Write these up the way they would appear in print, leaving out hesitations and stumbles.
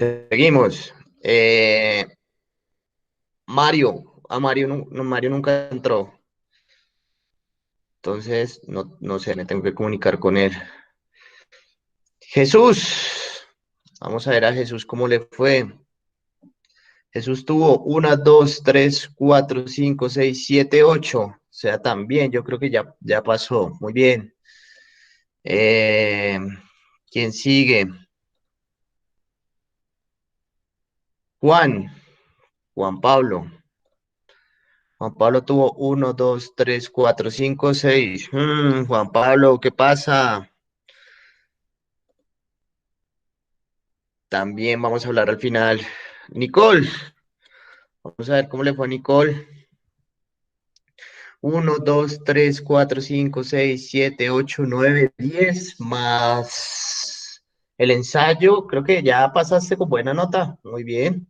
Seguimos. Mario, a Mario, Mario nunca entró, entonces no sé, me tengo que comunicar con él. Jesús, vamos a ver a Jesús cómo le fue. Jesús tuvo 1, 2, 3, 4, 5, 6, 7, 8. O sea, también yo creo que ya pasó. Muy bien. Eh, ¿Quién sigue? Juan, Juan Pablo. Juan Pablo tuvo 1, 2, 3, 4, 5, 6. Juan Pablo, ¿qué pasa? También vamos a hablar al final. Nicole, vamos a ver cómo le fue a Nicole. 1, 2, 3, 4, 5, 6, 7, 8, 9, 10 más el ensayo. Creo que ya pasaste con buena nota. Muy bien.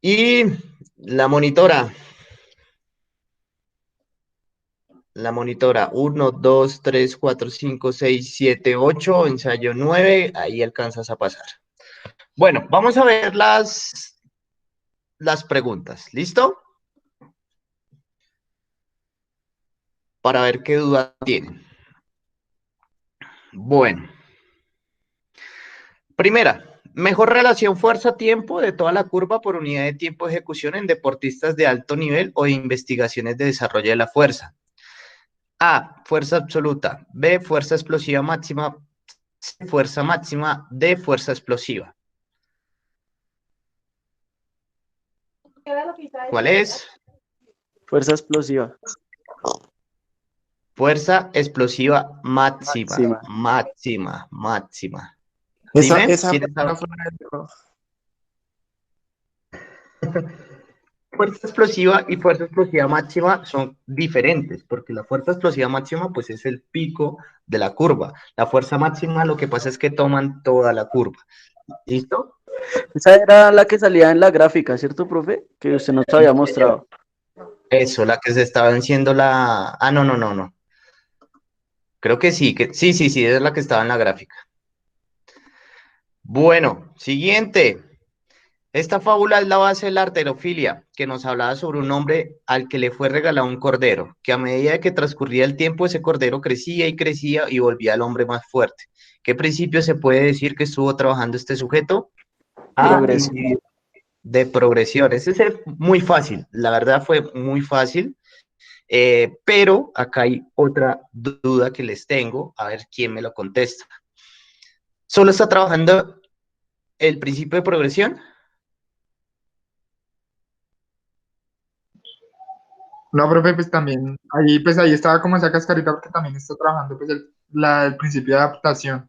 Y la monitora. La monitora 1, 2, 3, 4, 5, 6, 7, 8, ensayo 9, ahí alcanzas a pasar. Bueno, vamos a ver las preguntas. ¿Listo? Para ver qué dudas tienen. Bueno, primera, mejor relación fuerza-tiempo de toda la curva por unidad de tiempo de ejecución en deportistas de alto nivel o investigaciones de desarrollo de la fuerza. A, fuerza absoluta. B, fuerza explosiva máxima. C, fuerza máxima. D, fuerza explosiva. ¿Cuál es? Fuerza explosiva. Fuerza explosiva máxima. Máxima. Máxima. Esa Dime, ¿quién no está? fue la de- Fuerza explosiva y fuerza explosiva máxima son diferentes, porque la fuerza explosiva máxima pues es el pico de la curva. La fuerza máxima lo que pasa es que toman toda la curva. ¿Listo? Esa era la que salía en la gráfica, ¿cierto, profe? Que usted nos había mostrado. Eso, la que se está venciendo la... Ah, no. Creo que sí, sí, es la que estaba en la gráfica. Bueno, siguiente. Esta fábula es la base de la arterofilia, que nos hablaba sobre un hombre al que le fue regalado un cordero, que a medida que transcurría el tiempo ese cordero crecía y crecía y volvía al hombre más fuerte. ¿Qué principio se puede decir que estuvo trabajando este sujeto? A, Progresión. de progresión. Ese es muy fácil, la verdad fue muy fácil, pero acá hay otra duda que les tengo, a ver quién me lo contesta. ¿Solo está trabajando el principio de progresión? No, profe, pues también, ahí estaba como esa cascarita porque también está trabajando pues el principio de adaptación.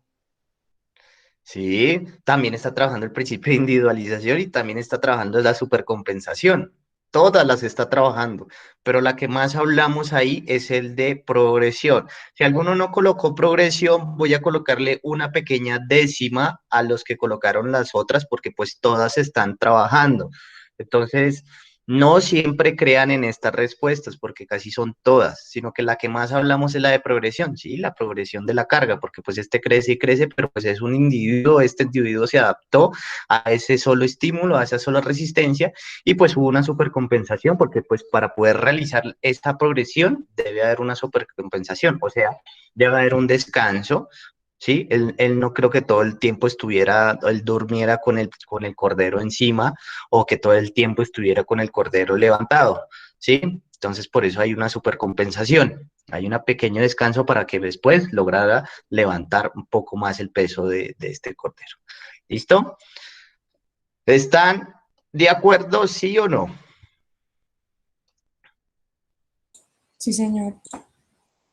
Sí, también está trabajando el principio de individualización y también está trabajando la supercompensación. Todas las está trabajando, pero la que más hablamos ahí es el de progresión. Si alguno no colocó progresión, voy a colocarle una pequeña décima a los que colocaron las otras porque pues todas están trabajando. Entonces, no siempre crean en estas respuestas porque casi son todas, sino que la que más hablamos es la de progresión, sí, la progresión de la carga, porque pues este crece y crece, pero pues es un individuo, este individuo se adaptó a ese solo estímulo, a esa sola resistencia, y pues hubo una supercompensación, porque pues para poder realizar esta progresión debe haber una supercompensación, o sea, debe haber un descanso. Sí, él no creo que todo el tiempo él durmiera con el cordero encima o que todo el tiempo estuviera con el cordero levantado, ¿sí? Entonces, por eso hay una supercompensación, hay un pequeño descanso para que después lograra levantar un poco más el peso de este cordero. ¿Listo? ¿Están de acuerdo, sí o no? Sí, señor.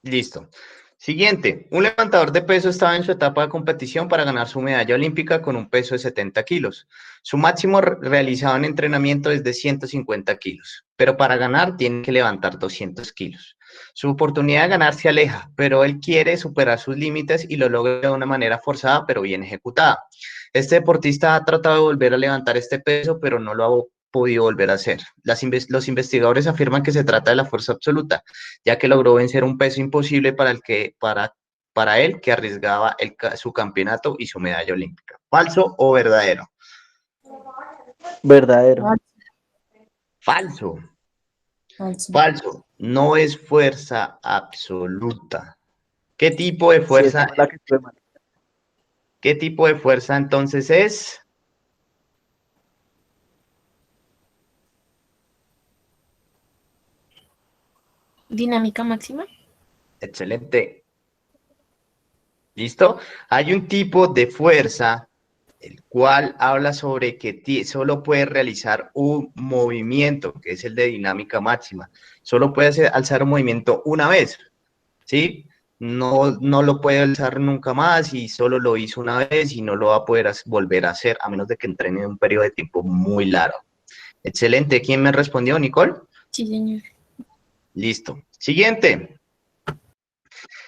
Listo. Siguiente, un levantador de peso estaba en su etapa de competición para ganar su medalla olímpica con un peso de 70 kilos. Su máximo realizado en entrenamiento es de 150 kilos, pero para ganar tiene que levantar 200 kilos. Su oportunidad de ganar se aleja, pero él quiere superar sus límites y lo logra de una manera forzada, pero bien ejecutada. Este deportista ha tratado de volver a levantar este peso, pero no lo ha podido volver a hacer. Los investigadores afirman que se trata de la fuerza absoluta, ya que logró vencer un peso imposible para para él que arriesgaba su campeonato y su medalla olímpica. ¿Falso o verdadero? Verdadero. Falso. Falso. Falso. No es fuerza absoluta. ¿Qué tipo de Sí, fuerza? esa fue la que estuve mal. ¿Qué tipo de fuerza entonces es? Dinámica máxima. Excelente. ¿Listo? Hay un tipo de fuerza el cual habla sobre que solo puede realizar un movimiento, que es el de dinámica máxima. Solo puede alzar un movimiento una vez, ¿sí? No lo puede alzar nunca más y solo lo hizo una vez y no lo va a poder volver a hacer a menos de que entrene en un periodo de tiempo muy largo. Excelente. ¿Quién me respondió, Nicole? Sí, señor. Listo. Siguiente.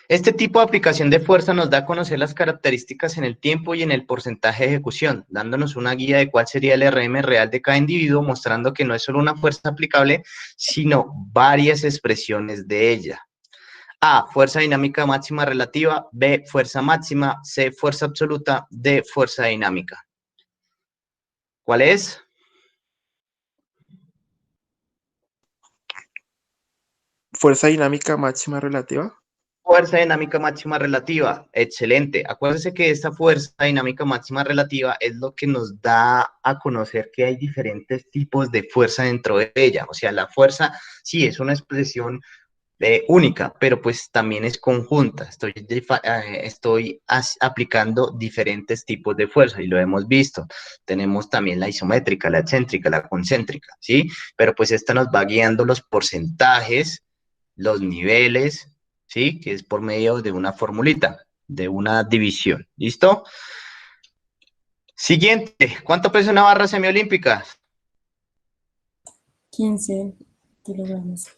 Este tipo de aplicación de fuerza nos da a conocer las características en el tiempo y en el porcentaje de ejecución, dándonos una guía de cuál sería el RM real de cada individuo, mostrando que no es solo una fuerza aplicable, sino varias expresiones de ella. A, fuerza dinámica máxima relativa, B, fuerza máxima, C, fuerza absoluta, D, fuerza dinámica. ¿Cuál es? Fuerza dinámica máxima relativa. Fuerza dinámica máxima relativa, excelente. Acuérdense que esta fuerza dinámica máxima relativa es lo que nos da a conocer que hay diferentes tipos de fuerza dentro de ella. O sea, la fuerza sí es una expresión única, pero pues también es conjunta. Estoy aplicando diferentes tipos de fuerza y lo hemos visto. Tenemos también la isométrica, la excéntrica, la concéntrica, ¿sí? Pero pues esta nos va guiando los porcentajes, los niveles, ¿sí? Que es por medio de una formulita, de una división. ¿Listo? Siguiente. ¿Cuánto pesa una barra semiolímpica? 15 kilogramos.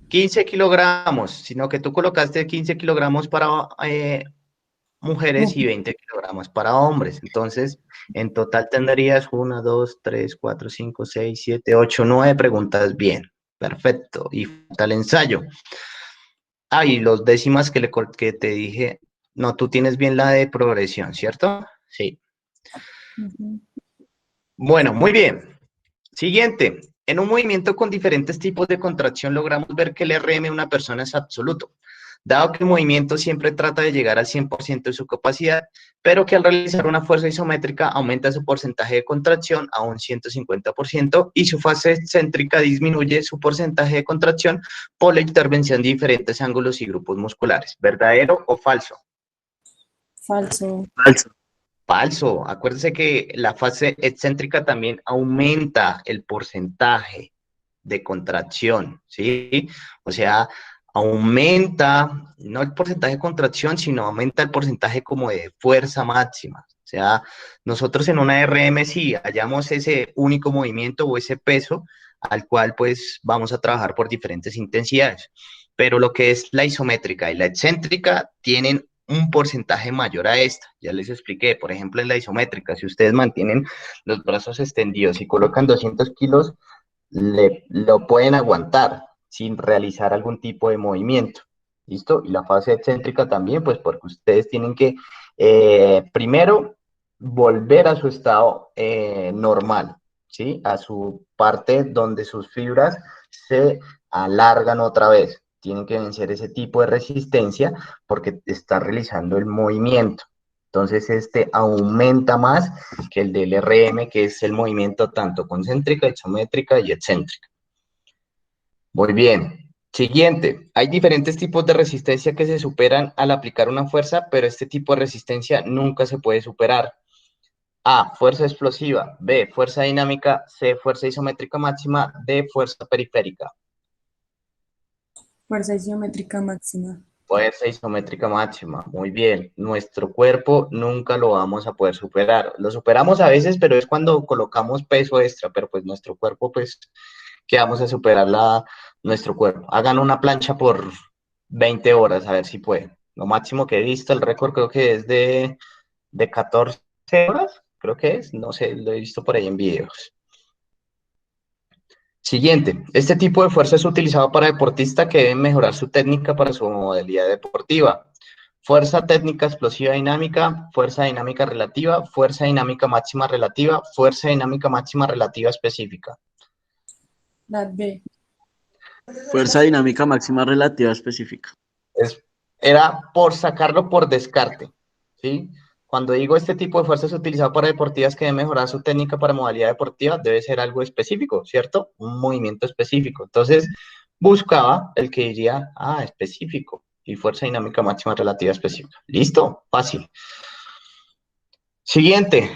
15 kilogramos, sino que tú colocaste 15 kilogramos para mujeres y 20 kilogramos para hombres. Entonces, en total tendrías 1, 2, 3, 4, 5, 6, 7, 8, 9 preguntas bien. Perfecto. Y falta el ensayo. Ah, y los décimas que te dije, no, tú tienes bien la de progresión, ¿cierto? Sí. Bueno, muy bien. Siguiente. En un movimiento con diferentes tipos de contracción logramos ver que el RM de una persona es absoluto, dado que el movimiento siempre trata de llegar al 100% de su capacidad, pero que al realizar una fuerza isométrica aumenta su porcentaje de contracción a un 150% y su fase excéntrica disminuye su porcentaje de contracción por la intervención de diferentes ángulos y grupos musculares. ¿Verdadero o falso? Falso. Falso. Falso. Acuérdense que la fase excéntrica también aumenta el porcentaje de contracción, ¿sí? O sea, aumenta, no el porcentaje de contracción, sino aumenta el porcentaje como de fuerza máxima. O sea, nosotros en una RM sí hallamos ese único movimiento o ese peso al cual pues vamos a trabajar por diferentes intensidades. Pero lo que es la isométrica y la excéntrica tienen un porcentaje mayor a esta. Ya les expliqué, por ejemplo, en la isométrica, si ustedes mantienen los brazos extendidos y colocan 200 kilos, lo pueden aguantar sin realizar algún tipo de movimiento. ¿Listo? Y la fase excéntrica también, pues porque ustedes tienen que primero volver a su estado normal, ¿sí? A su parte donde sus fibras se alargan otra vez. Tienen que vencer ese tipo de resistencia porque está realizando el movimiento. Entonces, este aumenta más que el del RM, que es el movimiento tanto concéntrica, isométrica y excéntrica. Muy bien. Siguiente. Hay diferentes tipos de resistencia que se superan al aplicar una fuerza, pero este tipo de resistencia nunca se puede superar. A, fuerza explosiva. B, fuerza dinámica. C, fuerza isométrica máxima. D, fuerza periférica. Fuerza isométrica máxima. Fuerza isométrica máxima. Muy bien. Nuestro cuerpo nunca lo vamos a poder superar. Lo superamos a veces, pero es cuando colocamos peso extra, pero pues nuestro cuerpo, pues, que vamos a superar nuestro cuerpo. Hagan una plancha por 20 horas, a ver si pueden. Lo máximo que he visto, el récord creo que es de 14 horas, creo que es, no sé, lo he visto por ahí en videos. Siguiente, este tipo de fuerza es utilizado para deportistas que deben mejorar su técnica para su modalidad deportiva. fuerza técnica explosiva dinámica, fuerza dinámica relativa, fuerza dinámica máxima relativa, fuerza dinámica máxima relativa específica. La B. Fuerza dinámica máxima relativa específica. Era por sacarlo por descarte, ¿sí? Cuando digo este tipo de fuerzas utilizado para deportivas que deben mejorar su técnica para modalidad deportiva, debe ser algo específico, ¿cierto? Un movimiento específico. Entonces, buscaba el que diría, específico, y fuerza dinámica máxima relativa específica. ¿Listo? Fácil. Siguiente.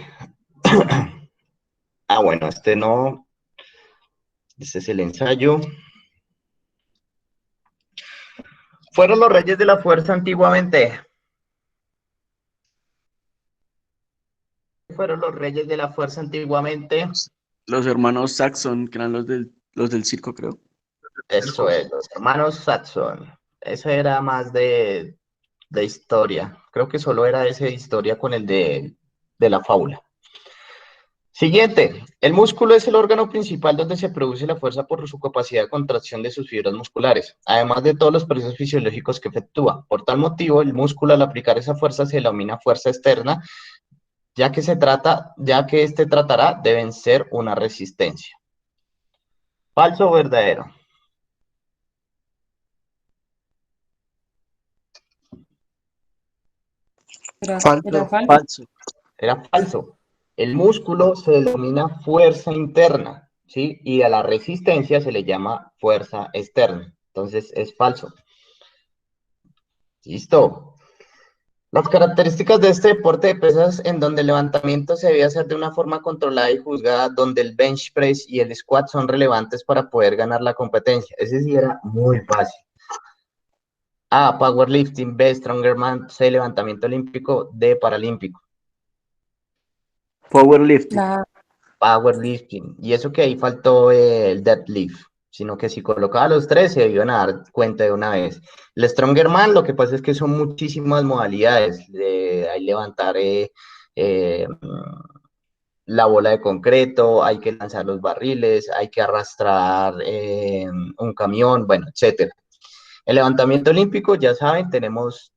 Bueno, este no. Este es el ensayo. Fueron los reyes de la fuerza antiguamente. Fueron los reyes de la fuerza antiguamente. Los hermanos Saxon, que eran los del circo, creo. Eso es, los hermanos Saxon. Ese era más de historia. Creo que solo era ese de historia con el de la fábula. Siguiente. El músculo es el órgano principal donde se produce la fuerza por su capacidad de contracción de sus fibras musculares, además de todos los procesos fisiológicos que efectúa. Por tal motivo, el músculo al aplicar esa fuerza se denomina fuerza externa, ya que este tratará de vencer una resistencia. ¿Falso o verdadero? Era Falso. falso. Falso. Era falso. El músculo se denomina fuerza interna, ¿sí? Y a la resistencia se le llama fuerza externa. Entonces es falso. Listo. Las características de este deporte de pesas en donde el levantamiento se debe hacer de una forma controlada y juzgada, donde el bench press y el squat son relevantes para poder ganar la competencia. Ese sí era muy fácil. A, powerlifting, B, strongman, C, levantamiento olímpico, D, paralímpico. Powerlifting. La Powerlifting. Y eso que ahí faltó el deadlift, sino que si colocaba los tres se iban a dar cuenta de una vez. El Strongman, lo que pasa es que son muchísimas modalidades. Hay levantar la bola de concreto, hay que lanzar los barriles, hay que arrastrar un camión, bueno, etcétera. El levantamiento olímpico, ya saben, tenemos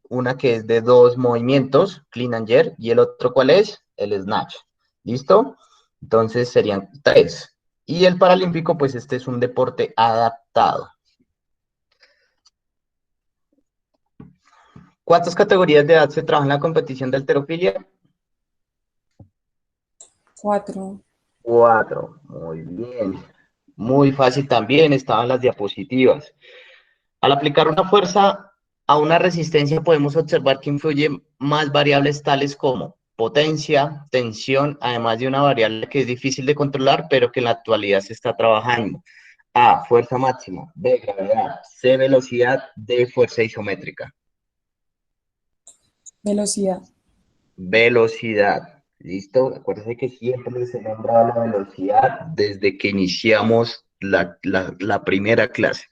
una que es de 2 movimientos, clean and jerk, y el otro, ¿cuál es? El snatch. ¿Listo? Entonces serían 3. Y el paralímpico, pues este es un deporte adaptado. ¿Cuántas categorías de edad se trabajan en la competición de halterofilia? 4. 4. Muy bien. Muy fácil también, estaban las diapositivas. Al aplicar una fuerza a una resistencia, podemos observar que influyen más variables tales como potencia, tensión, además de una variable que es difícil de controlar, pero que en la actualidad se está trabajando. A, fuerza máxima. B, gravedad. C, velocidad. D, fuerza isométrica. Velocidad. Velocidad. ¿Listo? Acuérdense que siempre se nombra la velocidad desde que iniciamos la primera clase.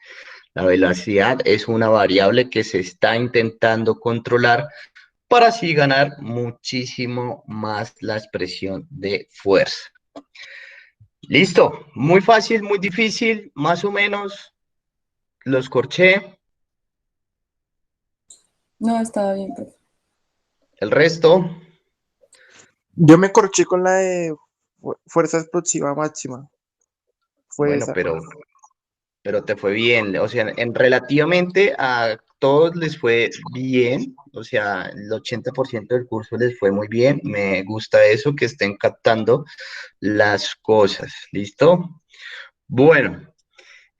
La velocidad es una variable que se está intentando controlar para así ganar muchísimo más la expresión de fuerza. Listo, muy fácil, muy difícil, más o menos, los corché. No, estaba bien, profe. El resto, Yo me corché con la de fuerza explosiva máxima. Fue bueno, esa. pero te fue bien, o sea, relativamente a todos les fue bien, o sea, el 80% del curso les fue muy bien, me gusta eso, que estén captando las cosas, ¿listo? Bueno,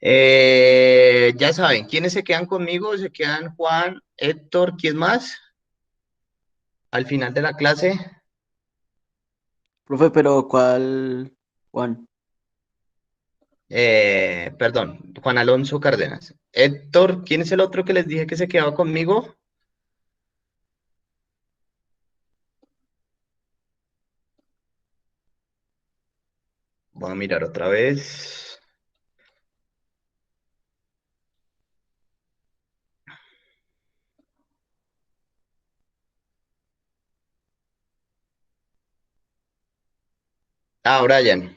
ya saben, ¿quiénes se quedan conmigo? Se quedan Juan, Héctor, ¿quién más? Al final de la clase, Profe, pero ¿cuál? Juan. perdón, Juan Alonso Cárdenas. Héctor, ¿quién es el otro que les dije que se quedaba conmigo? Voy a mirar otra vez. Brian.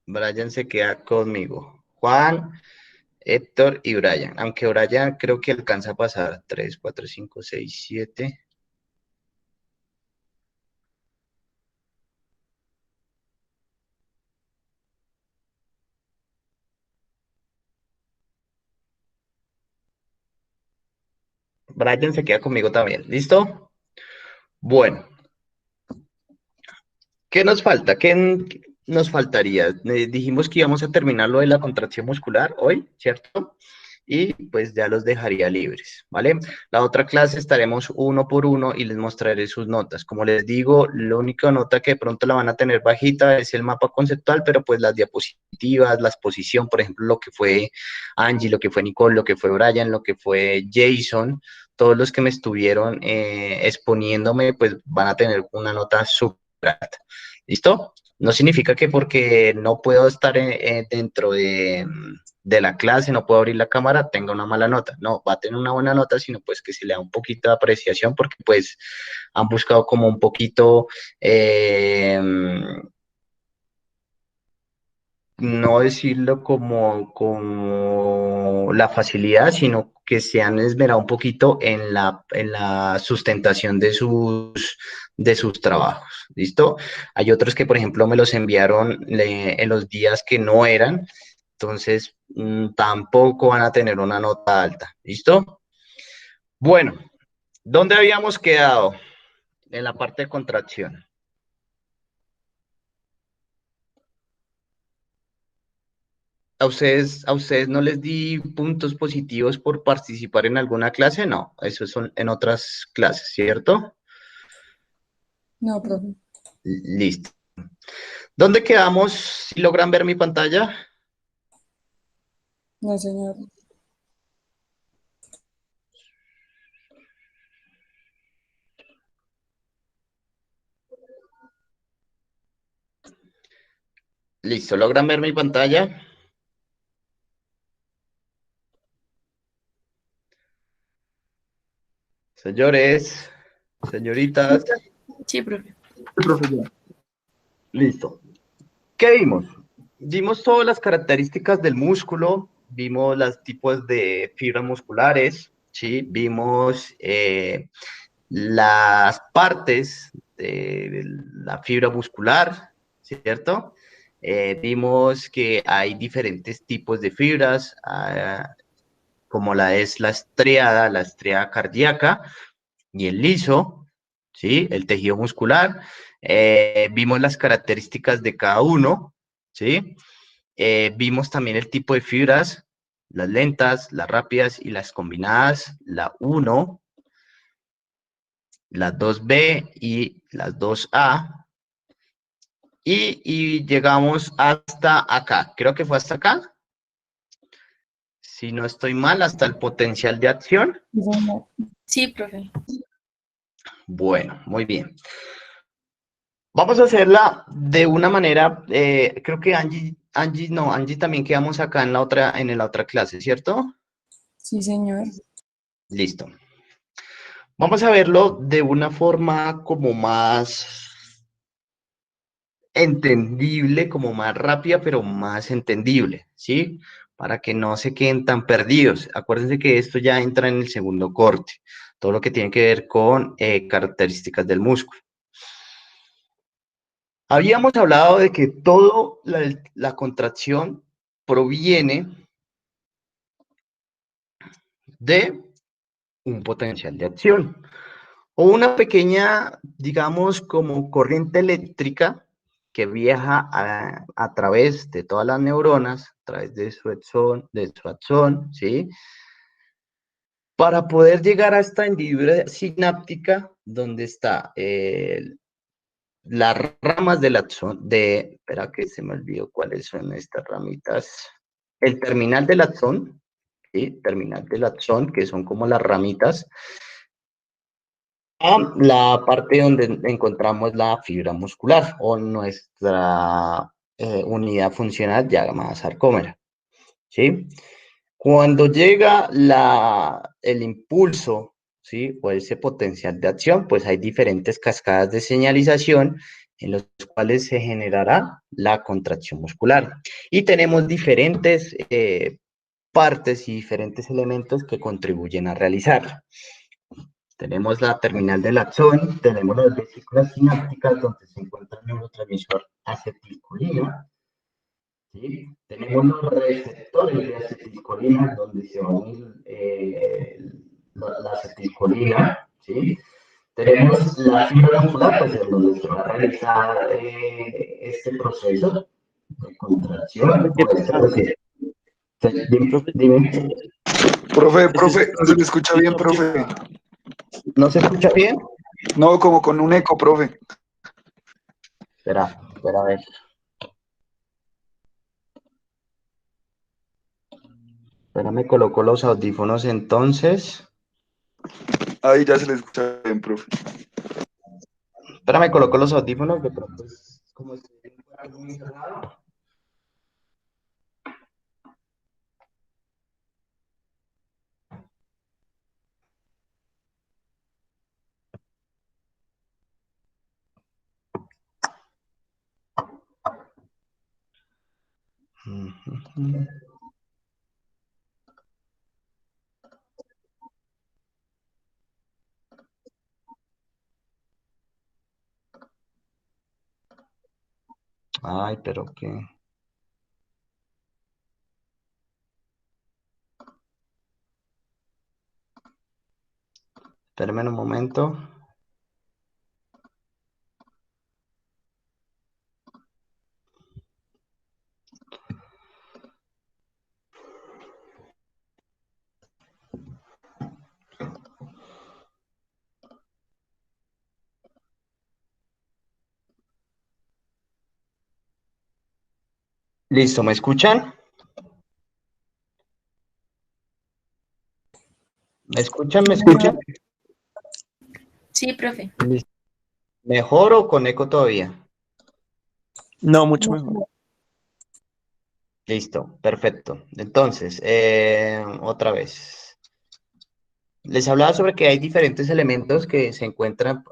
Brian se queda conmigo. Juan, Héctor y Brian. Aunque Brian creo que alcanza a pasar 3, 4, 5, 6, 7. Brian se queda conmigo también. ¿Listo? Bueno, ¿qué nos falta? Nos faltaría? Dijimos que íbamos a terminar lo de la contracción muscular hoy, ¿cierto? Y pues ya los dejaría libres, ¿vale? La otra clase estaremos uno por uno y les mostraré sus notas. Como les digo, la única nota que de pronto la van a tener bajita es el mapa conceptual, pero pues las diapositivas, la exposición, por ejemplo, lo que fue Angie, lo que fue Nicole, lo que fue Brian, lo que fue Jason, todos los que me estuvieron exponiéndome, pues van a tener una nota súper alta. ¿Listo? No significa que porque no puedo estar dentro de la clase, no puedo abrir la cámara, tenga una mala nota. No, va a tener una buena nota, sino pues que se le da un poquito de apreciación porque pues han buscado como un poquito, no decirlo como la facilidad, sino que se han esmerado un poquito en la sustentación de sus trabajos. ¿Listo? Hay otros que, por ejemplo, me los enviaron en los días que no eran, entonces tampoco van a tener una nota alta. ¿Listo? Bueno, ¿dónde habíamos quedado? En la parte de contracción. ¿A ustedes no les di puntos positivos por participar en alguna clase? No, eso son en otras clases, ¿cierto? No, profe. Listo. ¿Dónde quedamos? ¿Si logran ver mi pantalla? No, señor. Listo, ¿logran ver mi pantalla? Señores, señoritas, Sí, profe. Sí, profe, ya. listo. ¿Qué vimos? Vimos todas las características del músculo, vimos los tipos de fibras musculares, ¿sí? Vimos las partes de la fibra muscular, ¿cierto? Vimos que hay diferentes tipos de fibras, como la la estriada cardíaca y el liso, ¿sí? El tejido muscular. Vimos las características de cada uno, ¿sí? Vimos también el tipo de fibras, las lentas, las rápidas y las combinadas, la 1, las 2B y las 2A. Y llegamos hasta acá. Creo que fue hasta acá. Si no estoy mal, hasta el potencial de acción. Sí, señor. Sí, profe. Bueno, muy bien. Vamos a hacerla de una manera, creo que Angie también quedamos acá en la otra clase, ¿cierto? Sí, señor. Listo. Vamos a verlo de una forma como más entendible, como más rápida, pero más entendible, ¿sí? Para que no se queden tan perdidos. Acuérdense que esto ya entra en el segundo corte, todo lo que tiene que ver con características del músculo. Habíamos hablado de que toda la contracción proviene de un potencial de acción o una pequeña, digamos, como corriente eléctrica que viaja a través de todas las neuronas, a través de su axón, ¿sí? Para poder llegar a esta hendidura sináptica donde está las ramas del axón, espera que se me olvidó cuáles son estas ramitas, el terminal del axón, ¿sí? Terminal del axón, que son como las ramitas, a la parte donde encontramos la fibra muscular o nuestra unidad funcional llamada sarcómera, ¿sí? Cuando llega el impulso, ¿sí? O ese potencial de acción, pues hay diferentes cascadas de señalización en los cuales se generará la contracción muscular. Y tenemos diferentes partes y diferentes elementos que contribuyen a realizarlo. Tenemos la terminal del axón, tenemos las vesículas sinápticas donde se encuentra el neurotransmisor acetilcolina, ¿sí? Tenemos los receptores de acetilcolina donde se va a unir la acetilcolina, ¿sí? Tenemos la fibra muscular, pues en donde se va a realizar este proceso de contracción Qué o este pena, proceso. Dime, profe, dime, Profe, no se le escucha bien, profe. ¿no se escucha bien? No, como con un eco, profe. Espera, a ver. Espera, me coloco los audífonos entonces. Ahí ya se le escucha bien, profe. Espera, me coloco los audífonos, de pronto es como estoy en un cuarto muy cerrado. Ay, pero qué. Espérame un momento. Listo, ¿me escuchan? ¿Me escuchan? ¿Me escuchan? Sí, profe. Listo. ¿Mejor o con eco todavía? No, mucho mejor. Listo, perfecto. Entonces, otra vez. Les hablaba sobre que hay diferentes elementos que se encuentran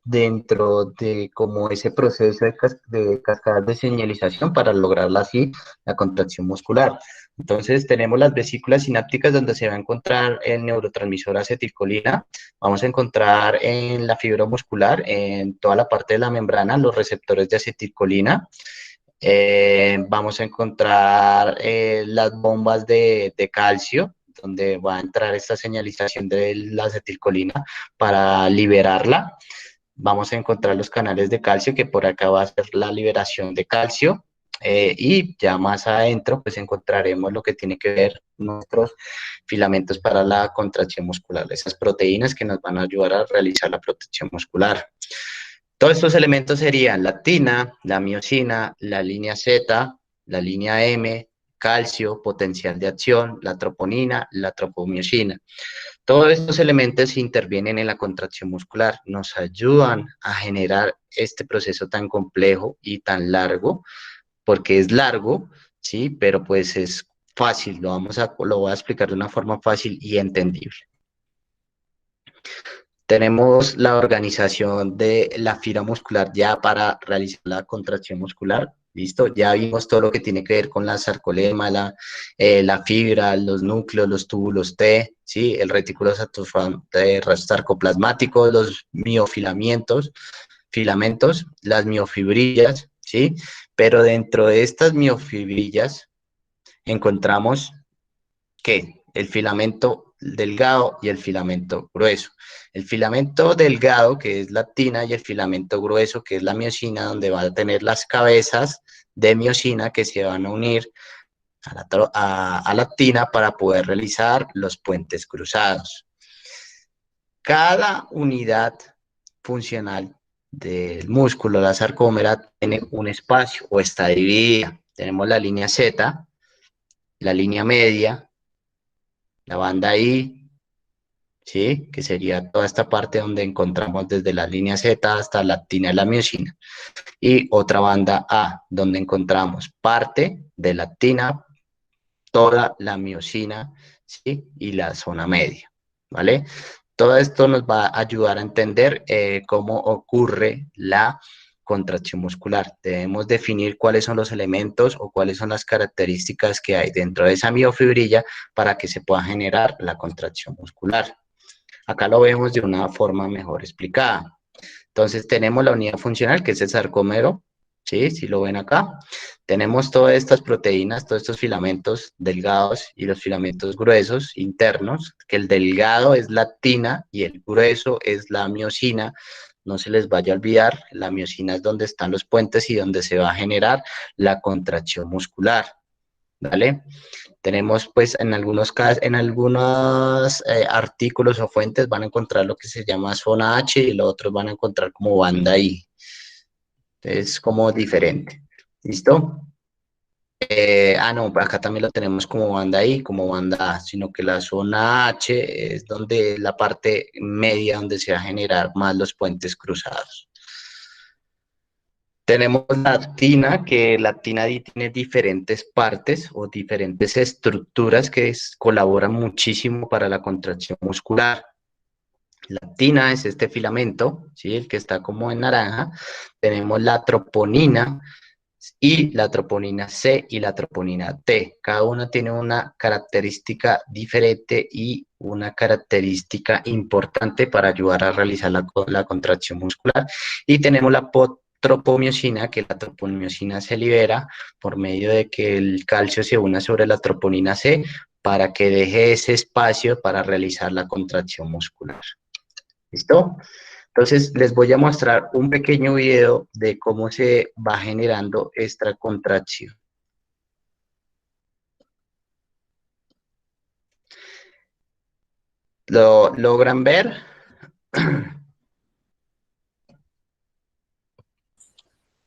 dentro de como ese proceso de cascadas de señalización para lograr así la contracción muscular. Entonces tenemos las vesículas sinápticas donde se va a encontrar el neurotransmisor acetilcolina. Vamos a encontrar en la fibra muscular, en toda la parte de la membrana, los receptores de acetilcolina. Vamos a encontrar las bombas de calcio, donde va a entrar esta señalización de la acetilcolina para liberarla. Vamos a encontrar los canales de calcio, que por acá va a ser la liberación de calcio. Y ya más adentro, pues encontraremos lo que tiene que ver nuestros filamentos para la contracción muscular, esas proteínas que nos van a ayudar a realizar la protección muscular. Todos estos elementos serían la actina, la miosina, la línea Z, la línea M, calcio, potencial de acción, la troponina, la tropomiosina. Todos estos elementos intervienen en la contracción muscular, nos ayudan a generar este proceso tan complejo y tan largo, porque es largo, ¿sí? Pero pues es fácil, lo voy a explicar de una forma fácil y entendible. Tenemos la organización de la fibra muscular ya para realizar la contracción muscular. Listo, ya vimos todo lo que tiene que ver con la sarcolema, la fibra, los núcleos, los túbulos T, ¿sí? El retículo sarcoplasmático, los miofilamentos, las miofibrillas, ¿sí? Pero dentro de estas miofibrillas encontramos que el filamento delgado y el filamento grueso. El filamento delgado, que es la actina, y el filamento grueso, que es la miosina, donde va a tener las cabezas de miosina que se van a unir a la actina para poder realizar los puentes cruzados. Cada unidad funcional del músculo, la sarcómera, tiene un espacio o está dividida. Tenemos la línea Z, la línea media, la banda I, ¿sí? Que sería toda esta parte donde encontramos desde la línea Z hasta la actina y la miosina. Y otra banda A, donde encontramos parte de la actina, toda la miosina, ¿sí? Y la zona media, ¿vale? Todo esto nos va a ayudar a entender cómo ocurre la contracción muscular. Debemos definir cuáles son los elementos o cuáles son las características que hay dentro de esa miofibrilla para que se pueda generar la contracción muscular. Acá lo vemos de una forma mejor explicada. Entonces tenemos la unidad funcional, que es el sarcómero, ¿sí? Si lo ven acá. Tenemos todas estas proteínas, todos estos filamentos delgados y los filamentos gruesos internos, que el delgado es la actina y el grueso es la miosina. No se les vaya a olvidar, la miosina es donde están los puentes y donde se va a generar la contracción muscular, ¿vale? Tenemos, pues, en algunos casos, en algunos artículos o fuentes van a encontrar lo que se llama zona H y los otros van a encontrar como banda I. Es como diferente. ¿Listo? No, acá también lo tenemos como banda I, como banda A, sino que la zona H es donde la parte media donde se va a generar más los puentes cruzados. Tenemos la actina, que la actina tiene diferentes partes o diferentes estructuras que colaboran muchísimo para la contracción muscular. La actina es este filamento, ¿sí? El que está como en naranja. Tenemos la troponina y la troponina C y la troponina T. Cada una tiene una característica diferente y una característica importante para ayudar a realizar la contracción muscular. Y tenemos la tropomiosina, que la tropomiosina se libera por medio de que el calcio se una sobre la troponina C para que deje ese espacio para realizar la contracción muscular. ¿Listo? Entonces, les voy a mostrar un pequeño video de cómo se va generando esta contracción. ¿Lo logran ver?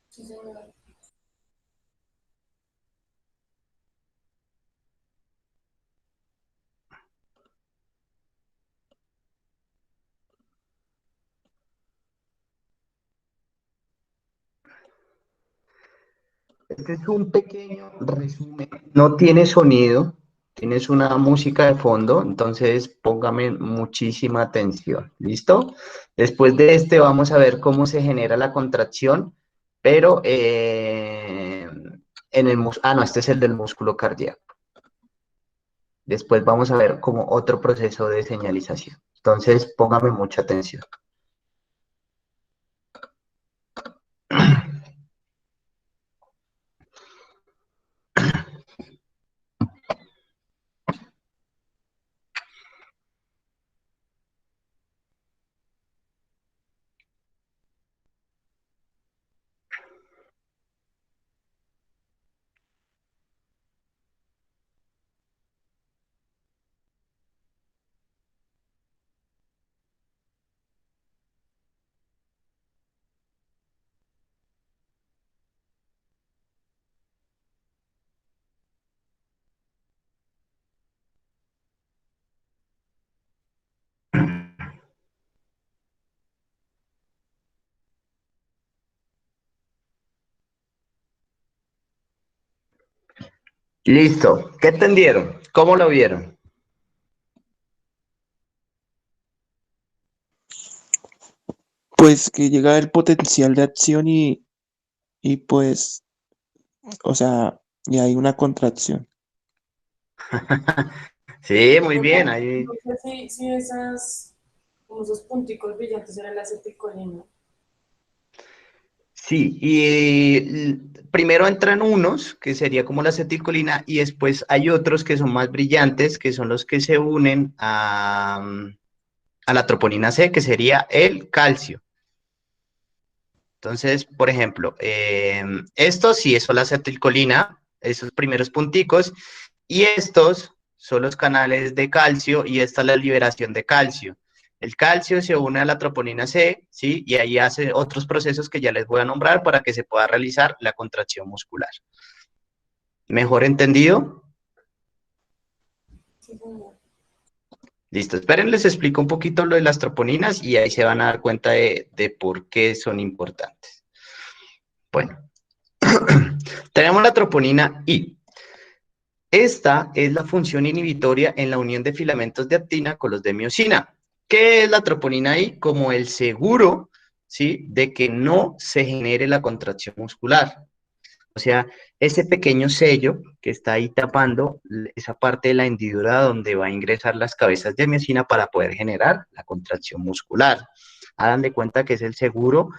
Sí, señor. Este es un pequeño resumen. No tiene sonido, tienes una música de fondo, entonces póngame muchísima atención. ¿Listo? Después de este vamos a ver cómo se genera la contracción, pero en el no, este es el del músculo cardíaco. Después vamos a ver como otro proceso de señalización. Entonces, póngame mucha atención. Listo. ¿Qué entendieron? ¿Cómo lo vieron? Pues que llega el potencial de acción y pues, o sea, y hay una contracción. Sí, muy Profe, bien. Ahí. no sé si esas, como esos punticos brillantes eran la acetilcolina. Sí, y primero entran unos, que sería como la acetilcolina, y después hay otros que son más brillantes, que son los que se unen a la troponina C, que sería el calcio. Entonces, por ejemplo, estos sí son la acetilcolina, esos primeros punticos, y estos son los canales de calcio y esta es la liberación de calcio. El calcio se une a la troponina C, ¿sí? Y ahí hace otros procesos que ya les voy a nombrar para que se pueda realizar la contracción muscular. ¿Mejor entendido? Sí, señor. Listo, esperen, les explico un poquito lo de las troponinas y ahí se van a dar cuenta de por qué son importantes. Bueno, tenemos la troponina I. Esta es la función inhibitoria en la unión de filamentos de actina con los de miosina. ¿Qué es la troponina I? Como el seguro ¿sí? De que no se genere la contracción muscular. O sea, ese pequeño sello que está ahí tapando esa parte de la hendidura donde va a ingresar las cabezas de miocina para poder generar la contracción muscular. Hagan de cuenta que es el seguro,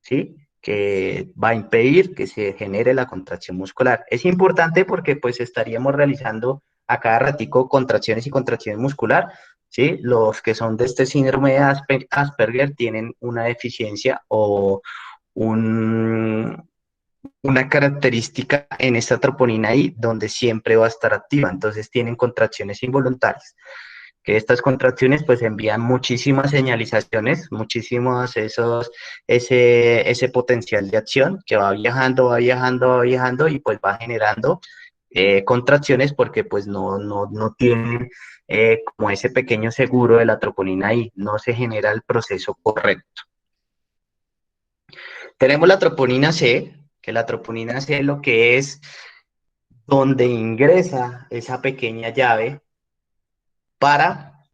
¿sí? Que va a impedir que se genere la contracción muscular. Es importante porque pues estaríamos realizando a cada ratico contracciones y contracciones muscular, ¿sí? Los que son de este síndrome de Asperger tienen una deficiencia o un, una característica en esta troponina I donde siempre va a estar activa, entonces tienen contracciones involuntarias, que estas contracciones pues envían muchísimas señalizaciones, muchísimos ese potencial de acción que va viajando, va viajando, va viajando y pues va generando contracciones porque pues no tienen como ese pequeño seguro de la troponina I, no se genera el proceso correcto. Tenemos la troponina C, que la troponina C lo que es donde ingresa esa pequeña llave para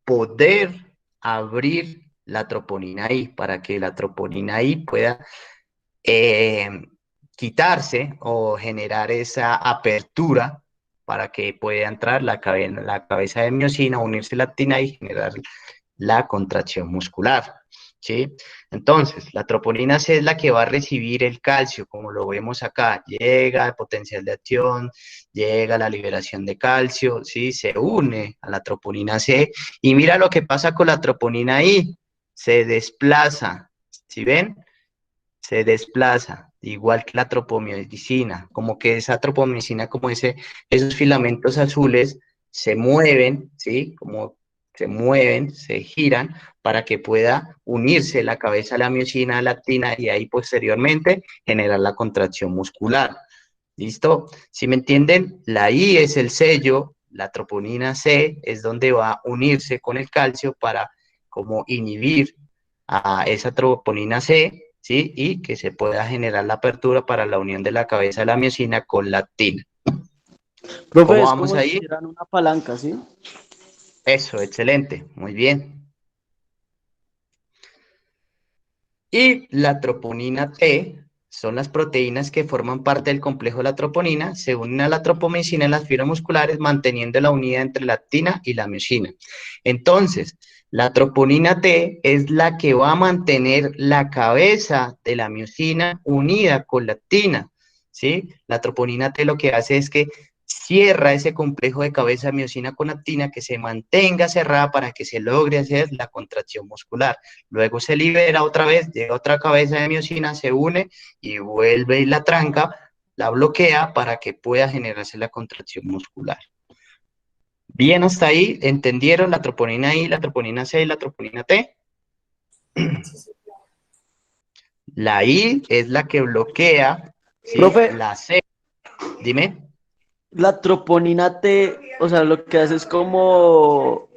poder abrir la troponina I, para que la troponina I pueda eh, quitarse o generar esa apertura para que pueda entrar la cabeza de miocina, unirse a la actina y generar la contracción muscular, ¿sí? Entonces, la troponina C es la que va a recibir el calcio, como lo vemos acá, llega el potencial de acción, llega la liberación de calcio, ¿sí? Se une a la troponina C y mira lo que pasa con la troponina I, se desplaza, ¿sí ven? Se desplaza, igual que la tropomiosina, como que esa tropomicina, como esos filamentos azules se mueven, ¿sí? Como se mueven, se giran para que pueda unirse la cabeza a la miocina, a la actina y ahí posteriormente generar la contracción muscular. ¿Listo? ¿Sí me entienden? La I es el sello, la troponina C es donde va a unirse con el calcio para como inhibir a esa troponina C, ¿sí? Y que se pueda generar la apertura para la unión de la cabeza de la miocina con la actina. Profe, ¿Cómo es vamos como si ahí? hicieran una palanca, ¿sí? Eso, excelente, muy bien. Y la troponina T son las proteínas que forman parte del complejo de la troponina, se unen a la tropomicina en las fibras musculares, manteniendo la unidad entre la actina y la miocina. Entonces, la troponina T es la que va a mantener la cabeza de la miocina unida con la actina, ¿sí? La troponina T lo que hace es que cierra ese complejo de cabeza miocina con actina, que se mantenga cerrada para que se logre hacer la contracción muscular. Luego se libera otra vez, llega otra cabeza de miocina, se une y vuelve y la tranca, la bloquea para que pueda generarse la contracción muscular. Bien, hasta ahí, ¿entendieron la troponina I, la troponina C y la troponina T? La I es la que bloquea, ¿sí? Profe, La C, dime. la troponina T, o sea, lo que hace es como,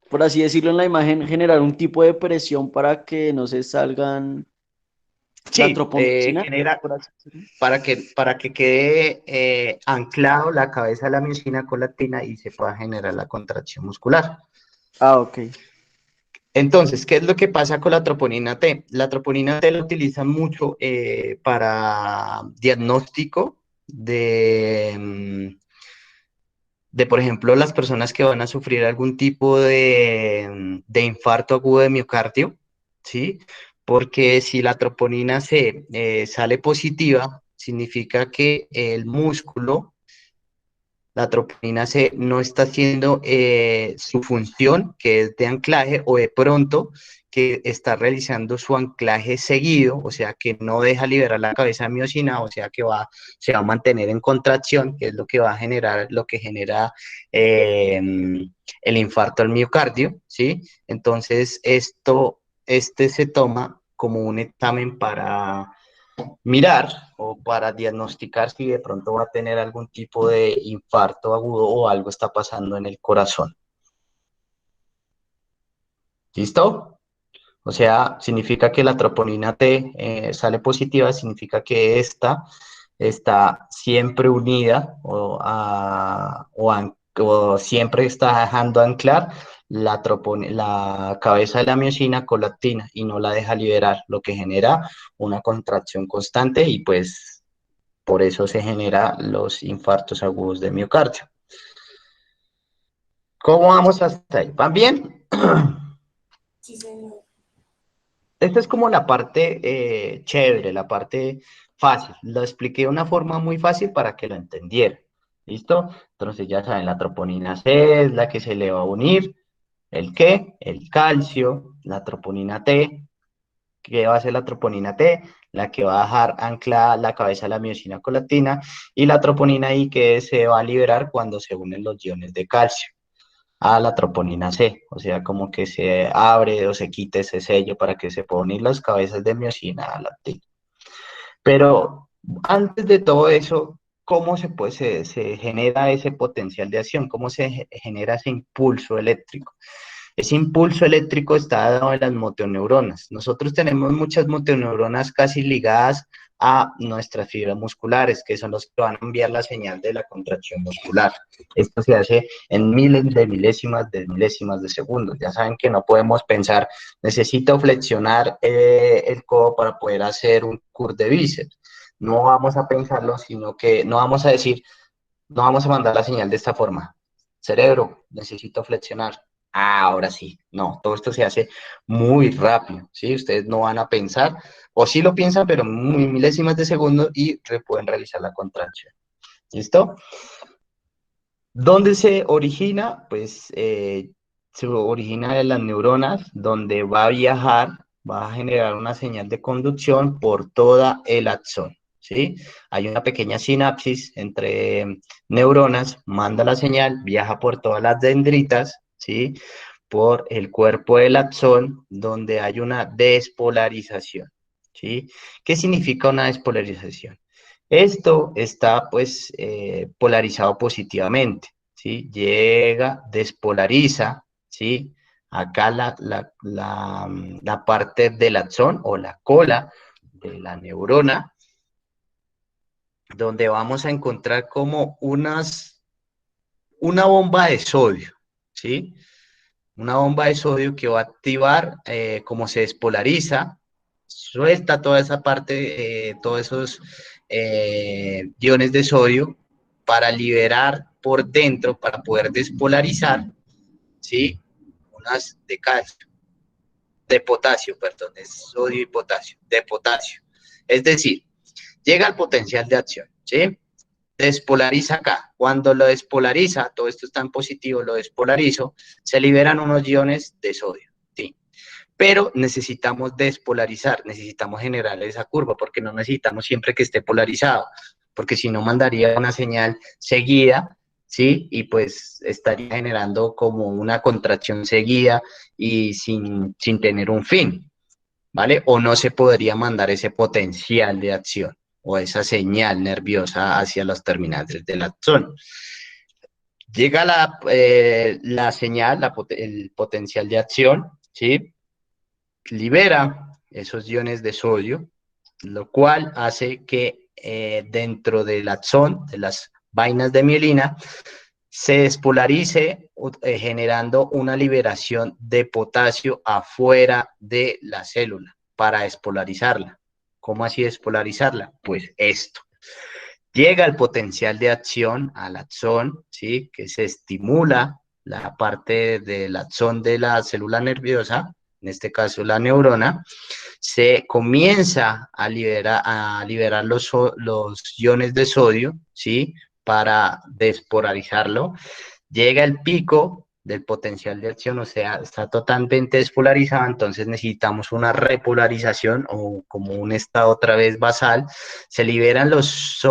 por así decirlo en la imagen, generar un tipo de presión para que no se salgan la Sí, tropomicina, genera, por así decirlo. para que quede anclado la cabeza de la miocina con la actina y se pueda generar la contracción muscular. Ah, ok. Entonces, ¿qué es lo que pasa con la troponina T? La troponina T la utilizan mucho para diagnóstico de, por ejemplo, las personas que van a sufrir algún tipo de infarto agudo de miocardio, ¿sí? Porque si la troponina C sale positiva, significa que el músculo, la troponina C no está haciendo su función, que es de anclaje, o de pronto que está realizando su anclaje seguido, o sea, que no deja liberar la cabeza miocina, o sea, que se va a mantener en contracción, que es lo que va a generar, lo que genera el infarto al miocardio, ¿sí? Entonces, este se toma como un examen para mirar o para diagnosticar si de pronto va a tener algún tipo de infarto agudo o algo está pasando en el corazón. ¿Listo? O sea, significa que la troponina T sale positiva, significa que esta está siempre unida o siempre está dejando anclar la cabeza de la miocina con la actina y no la deja liberar, lo que genera una contracción constante y pues por eso se generan los infartos agudos de miocardio. ¿Cómo vamos hasta ahí? ¿Van bien? Sí, señor. Esta es como la parte chévere, la parte fácil. Lo expliqué de una forma muy fácil para que lo entendieran. ¿Listo? Entonces ya saben, la troponina C es la que se le va a unir. ¿El qué? El calcio, la troponina T. ¿Qué va a hacer la troponina T? La que va a dejar anclada la cabeza de la miocina con la actina. Y la troponina I que se va a liberar cuando se unen los iones de calcio a la troponina C, o sea, como que se abre o se quite ese sello para que se puedan unir las cabezas de miocina a la actina. Pero antes de todo eso, ¿cómo se genera ese potencial de acción? ¿Cómo se genera ese impulso eléctrico? Ese impulso eléctrico está dado en las motoneuronas. Nosotros tenemos muchas motoneuronas casi ligadas a nuestras fibras musculares, que son los que van a enviar la señal de la contracción muscular. Esto se hace en miles de milésimas de segundos. Ya saben que no podemos pensar, necesito flexionar el codo para poder hacer un curl de bíceps. No vamos a pensarlo, sino que no vamos a decir, no vamos a mandar la señal de esta forma. Cerebro, necesito flexionar. Ah, ahora sí. No, todo esto se hace muy rápido, ¿sí? Ustedes no van a pensar, o sí lo piensan, pero muy milésimas de segundo y pueden realizar la contracción. ¿Listo? ¿Dónde se origina? Pues se origina de las neuronas, donde va a viajar, va a generar una señal de conducción por toda el axón, ¿sí? Hay una pequeña sinapsis entre neuronas, manda la señal, viaja por todas las dendritas, ¿sí? Por el cuerpo del axón, donde hay una despolarización, ¿sí? ¿Qué significa una despolarización? Esto está pues polarizado positivamente, ¿sí? Llega, despolariza, ¿sí? Acá la parte del axón o la cola de la neurona, donde vamos a encontrar como una bomba de sodio, ¿sí? Una bomba de sodio que va a activar, como se despolariza, suelta toda esa parte, todos esos iones de sodio para liberar por dentro, para poder despolarizar, ¿sí? Unas de calcio, de potasio, perdón, es sodio y potasio, de potasio. Es decir, llega al potencial de acción, ¿sí? Despolariza acá. Cuando lo despolariza, todo esto está en positivo, lo despolarizo, se liberan unos iones de sodio, ¿sí? Pero necesitamos despolarizar, necesitamos generar esa curva, porque no necesitamos siempre que esté polarizado, porque si no mandaría una señal seguida, ¿sí? Y pues estaría generando como una contracción seguida y sin tener un fin, ¿vale? O no se podría mandar ese potencial de acción o esa señal nerviosa hacia los terminales del axón. Llega la señal, el potencial de acción, ¿sí? Libera esos iones de sodio, lo cual hace que dentro del axón, de las vainas de mielina, se despolarice generando una liberación de potasio afuera de la célula para despolarizarla. ¿Cómo así despolarizarla? Pues esto. Llega el potencial de acción al axón, ¿sí? Que se estimula la parte del axón de la célula nerviosa, en este caso la neurona, se comienza a liberar los iones de sodio, ¿sí? Para despolarizarlo. Llega el pico del potencial de acción, o sea, está totalmente despolarizado, entonces necesitamos una repolarización o como un estado otra vez basal. Se liberan los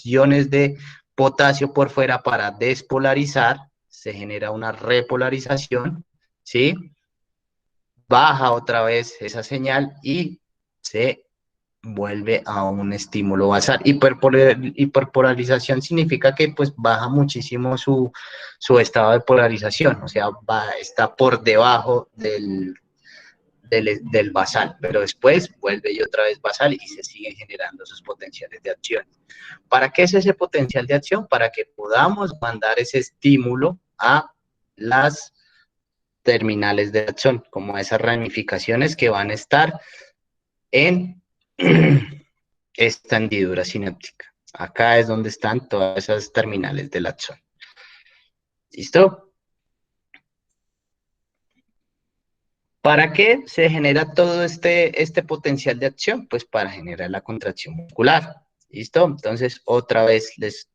iones de potasio por fuera para despolarizar, se genera una repolarización, ¿sí? Baja otra vez esa señal y se vuelve a un estímulo basal. Hiperpolarización significa que pues baja muchísimo su estado de polarización, o sea, está por debajo del basal, pero después vuelve y otra vez basal y se siguen generando esos potenciales de acción. ¿Para qué es ese potencial de acción? Para que podamos mandar ese estímulo a las terminales de acción, como esas ramificaciones que van a estar en esta hendidura sináptica. Acá es donde están todas esas terminales del axón. ¿Listo? ¿Para qué se genera todo este potencial de acción? Pues para generar la contracción muscular. ¿Listo? Entonces, otra vez les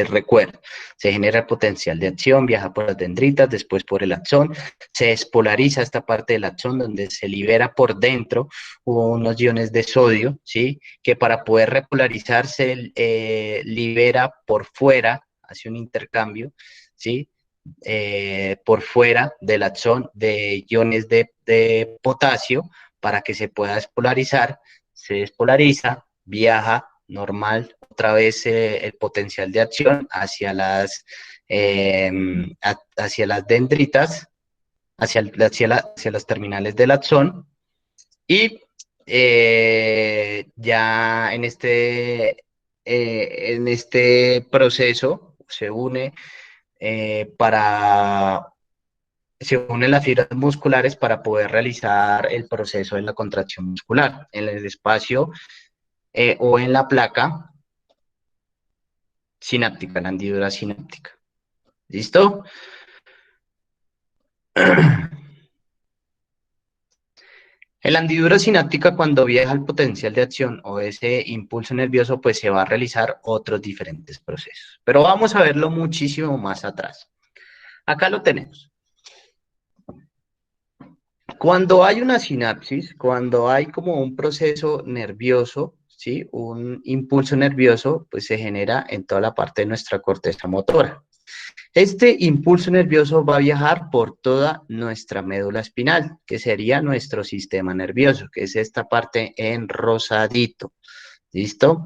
recuerdo. Se genera el potencial de acción, viaja por las dendritas, después por el axón, se despolariza esta parte del axón donde se libera por dentro unos iones de sodio, ¿sí? Que para poder repolarizarse libera por fuera, hace un intercambio, ¿sí? Por fuera del axón de iones de potasio para que se pueda despolarizar, se despolariza, viaja normal, otra vez el potencial de acción hacia las dendritas, hacia las terminales del axón, y ya en este proceso se une se unen las fibras musculares para poder realizar el proceso de la contracción muscular en el espacio o en la placa sináptica, la hendidura sináptica. ¿Listo? En la hendidura sináptica, cuando viaja el potencial de acción o ese impulso nervioso, pues se va a realizar otros diferentes procesos. Pero vamos a verlo muchísimo más atrás. Acá lo tenemos. Cuando hay una sinapsis, cuando hay como un proceso nervioso, ¿sí? Un impulso nervioso, pues se genera en toda la parte de nuestra corteza motora. Este impulso nervioso va a viajar por toda nuestra médula espinal, que sería nuestro sistema nervioso, que es esta parte en rosadito. ¿Listo?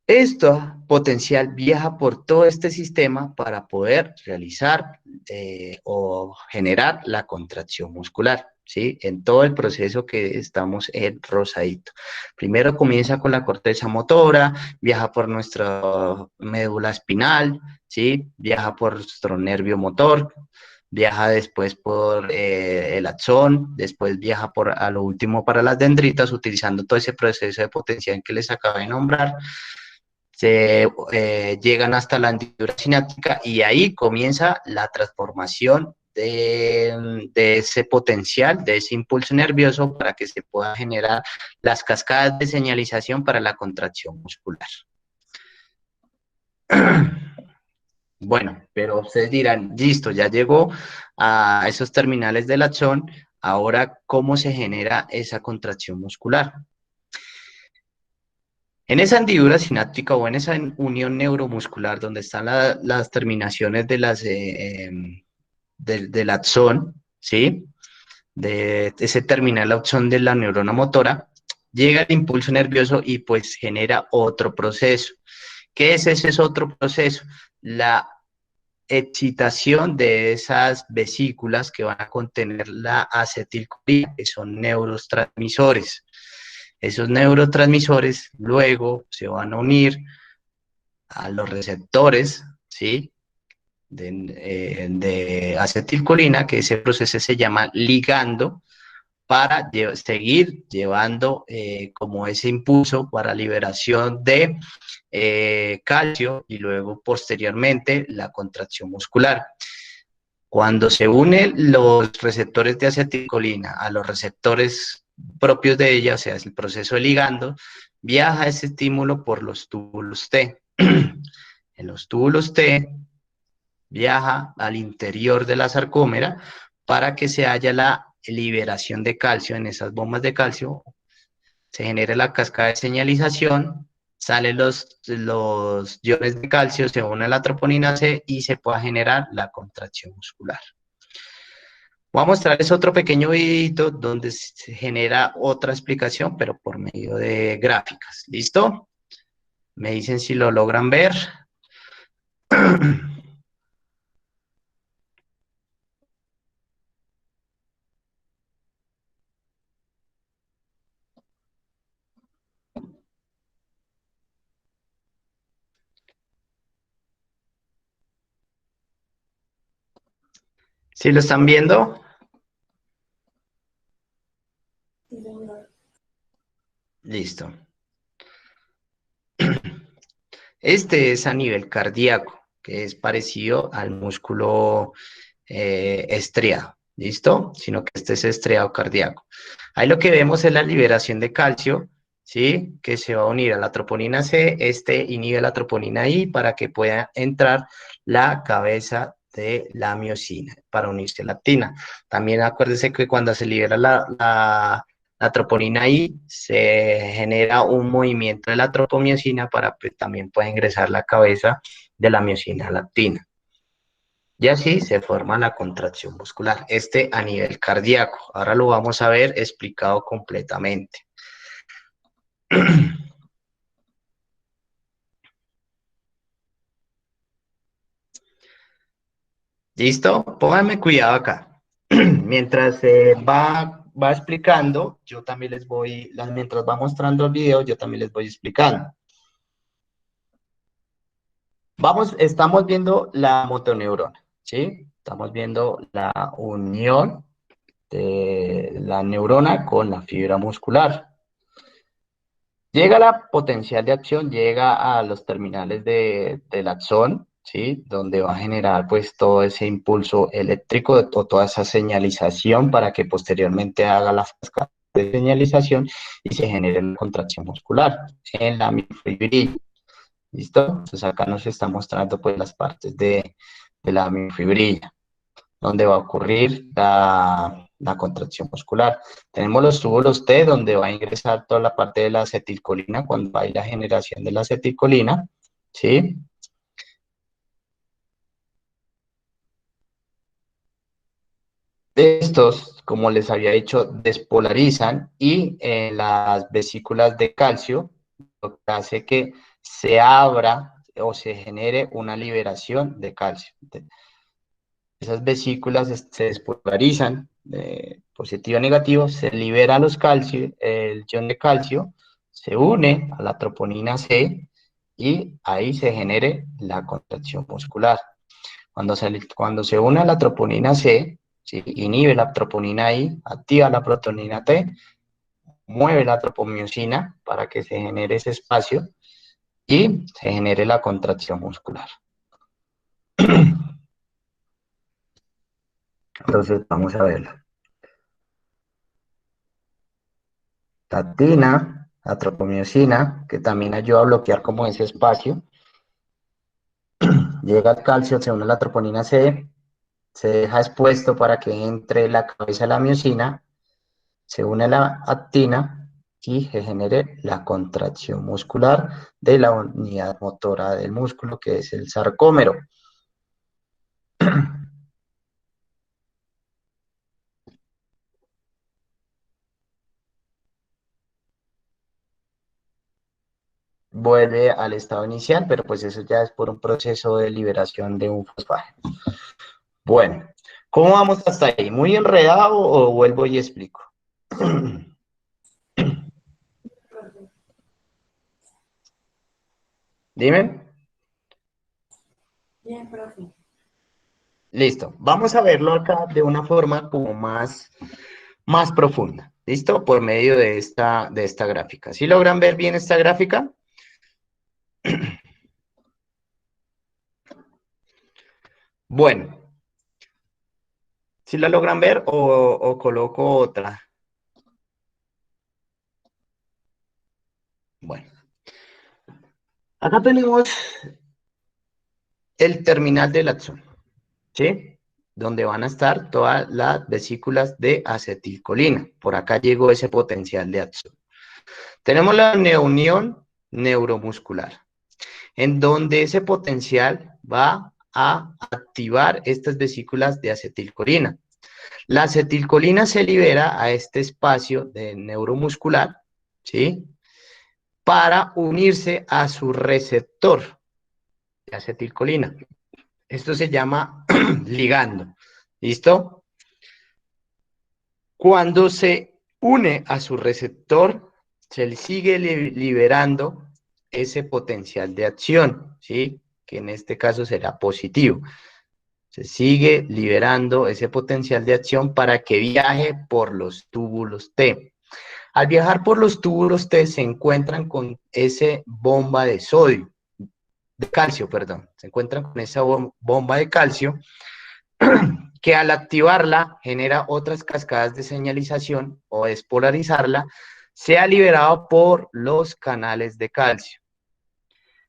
Esto potencial viaja por todo este sistema para poder realizar o generar la contracción muscular, ¿sí? En todo el proceso que estamos en rosadito. Primero comienza con la corteza motora, viaja por nuestra médula espinal, ¿sí? Viaja por nuestro nervio motor, viaja después por el axón, después viaja a lo último para las dendritas, utilizando todo ese proceso de potencial que les acabo de nombrar. Se llegan hasta la hendidura sináptica y ahí comienza la transformación de ese potencial, de ese impulso nervioso para que se pueda generar las cascadas de señalización para la contracción muscular. Bueno, pero ustedes dirán, listo, ya llegó a esos terminales del axón, ahora, ¿cómo se genera esa contracción muscular? En esa hendidura sináptica o en esa unión neuromuscular donde están las terminaciones del axón, ¿sí? De ese terminal axón de la neurona motora, llega el impulso nervioso y pues genera otro proceso. ¿Qué es ese? Es otro proceso. La excitación de esas vesículas que van a contener la acetilcolina, que son neurotransmisores. Esos neurotransmisores luego se van a unir a los receptores, ¿sí? De acetilcolina, que ese proceso se llama ligando, para seguir llevando como ese impulso para liberación de calcio y luego posteriormente la contracción muscular. Cuando se unen los receptores de acetilcolina a los receptores propios de ella, o sea, es el proceso de ligando, viaja ese estímulo por los túbulos T. En los túbulos T viaja al interior de la sarcómera para que se haya la liberación de calcio en esas bombas de calcio, se genere la cascada de señalización, salen los iones de calcio, se une a la troponina C y se pueda generar la contracción muscular. Voy a mostrarles otro pequeño videito donde se genera otra explicación, pero por medio de gráficas. ¿Listo? Me dicen si lo logran ver. ¿Sí lo están viendo? Sí, señor. Listo. Este es a nivel cardíaco, que es parecido al músculo estriado, ¿listo? Sino que este es estriado cardíaco. Ahí lo que vemos es la liberación de calcio, ¿sí? Que se va a unir a la troponina C, este inhibe la troponina I para que pueda entrar la cabeza de la miosina para unirse a la actina. También acuérdese que cuando se libera la troponina I, se genera un movimiento de la tropomiosina para que también pueda ingresar la cabeza de la miosina a la actina. Y así se forma la contracción muscular. Este a nivel cardíaco. Ahora lo vamos a ver explicado completamente. ¿Listo? Pónganme cuidado acá. Mientras va explicando, yo también les voy, mientras va mostrando el video, yo también les voy explicando. Estamos viendo la motoneurona, ¿sí? Estamos viendo la unión de la neurona con la fibra muscular. Llega la potencial de acción, llega a los terminales del axón, ¿sí? Donde va a generar pues todo ese impulso eléctrico o toda esa señalización para que posteriormente haga las cascadas de señalización y se genere la contracción muscular en la miofibrila. ¿Listo? Entonces acá nos está mostrando pues las partes de la miofibrila, donde va a ocurrir la contracción muscular. Tenemos los túbulos T, donde va a ingresar toda la parte de la acetilcolina, cuando hay la generación de la acetilcolina, ¿sí? Estos, como les había dicho, despolarizan y en las vesículas de calcio, lo que hace que se abra o se genere una liberación de calcio. Esas vesículas se despolarizan, positivo o negativo, se libera el ion de calcio, se une a la troponina C y ahí se genere la contracción muscular. Cuando se une a la troponina C, ¿sí? Inhibe la troponina I, activa la protonina T, mueve la tropomiosina para que se genere ese espacio y se genere la contracción muscular. Entonces, vamos a verlo. Tatina, la tropomiosina, que también ayuda a bloquear como ese espacio. Llega el calcio, se une a la troponina C, se deja expuesto para que entre la cabeza de la miosina, se une a la actina y se genere la contracción muscular de la unidad motora del músculo, que es el sarcómero. Vuelve al estado inicial, pero pues eso ya es por un proceso de liberación de un fosfato. Bueno, ¿cómo vamos hasta ahí? ¿Muy enredado o vuelvo y explico? Dime. Bien, profe. Listo. Vamos a verlo acá de una forma como más profunda. ¿Listo? Por medio de esta gráfica. ¿Sí logran ver bien esta gráfica? Bueno. ¿Sí la logran ver o coloco otra? Bueno. Acá tenemos el terminal del axón, ¿sí? Donde van a estar todas las vesículas de acetilcolina. Por acá llegó ese potencial de axón. Tenemos la unión neuromuscular, en donde ese potencial va a activar estas vesículas de acetilcolina. La acetilcolina se libera a este espacio de neuromuscular, ¿sí? Para unirse a su receptor de acetilcolina. Esto se llama ligando. ¿Listo? Cuando se une a su receptor, se le sigue liberando ese potencial de acción, ¿sí? Que en este caso será positivo. Se sigue liberando ese potencial de acción para que viaje por los túbulos T. Al viajar por los túbulos T se encuentran con esa bomba de sodio, de calcio, perdón. Se encuentran con esa bomba de calcio que al activarla genera otras cascadas de señalización o despolarizarla, sea liberado por los canales de calcio.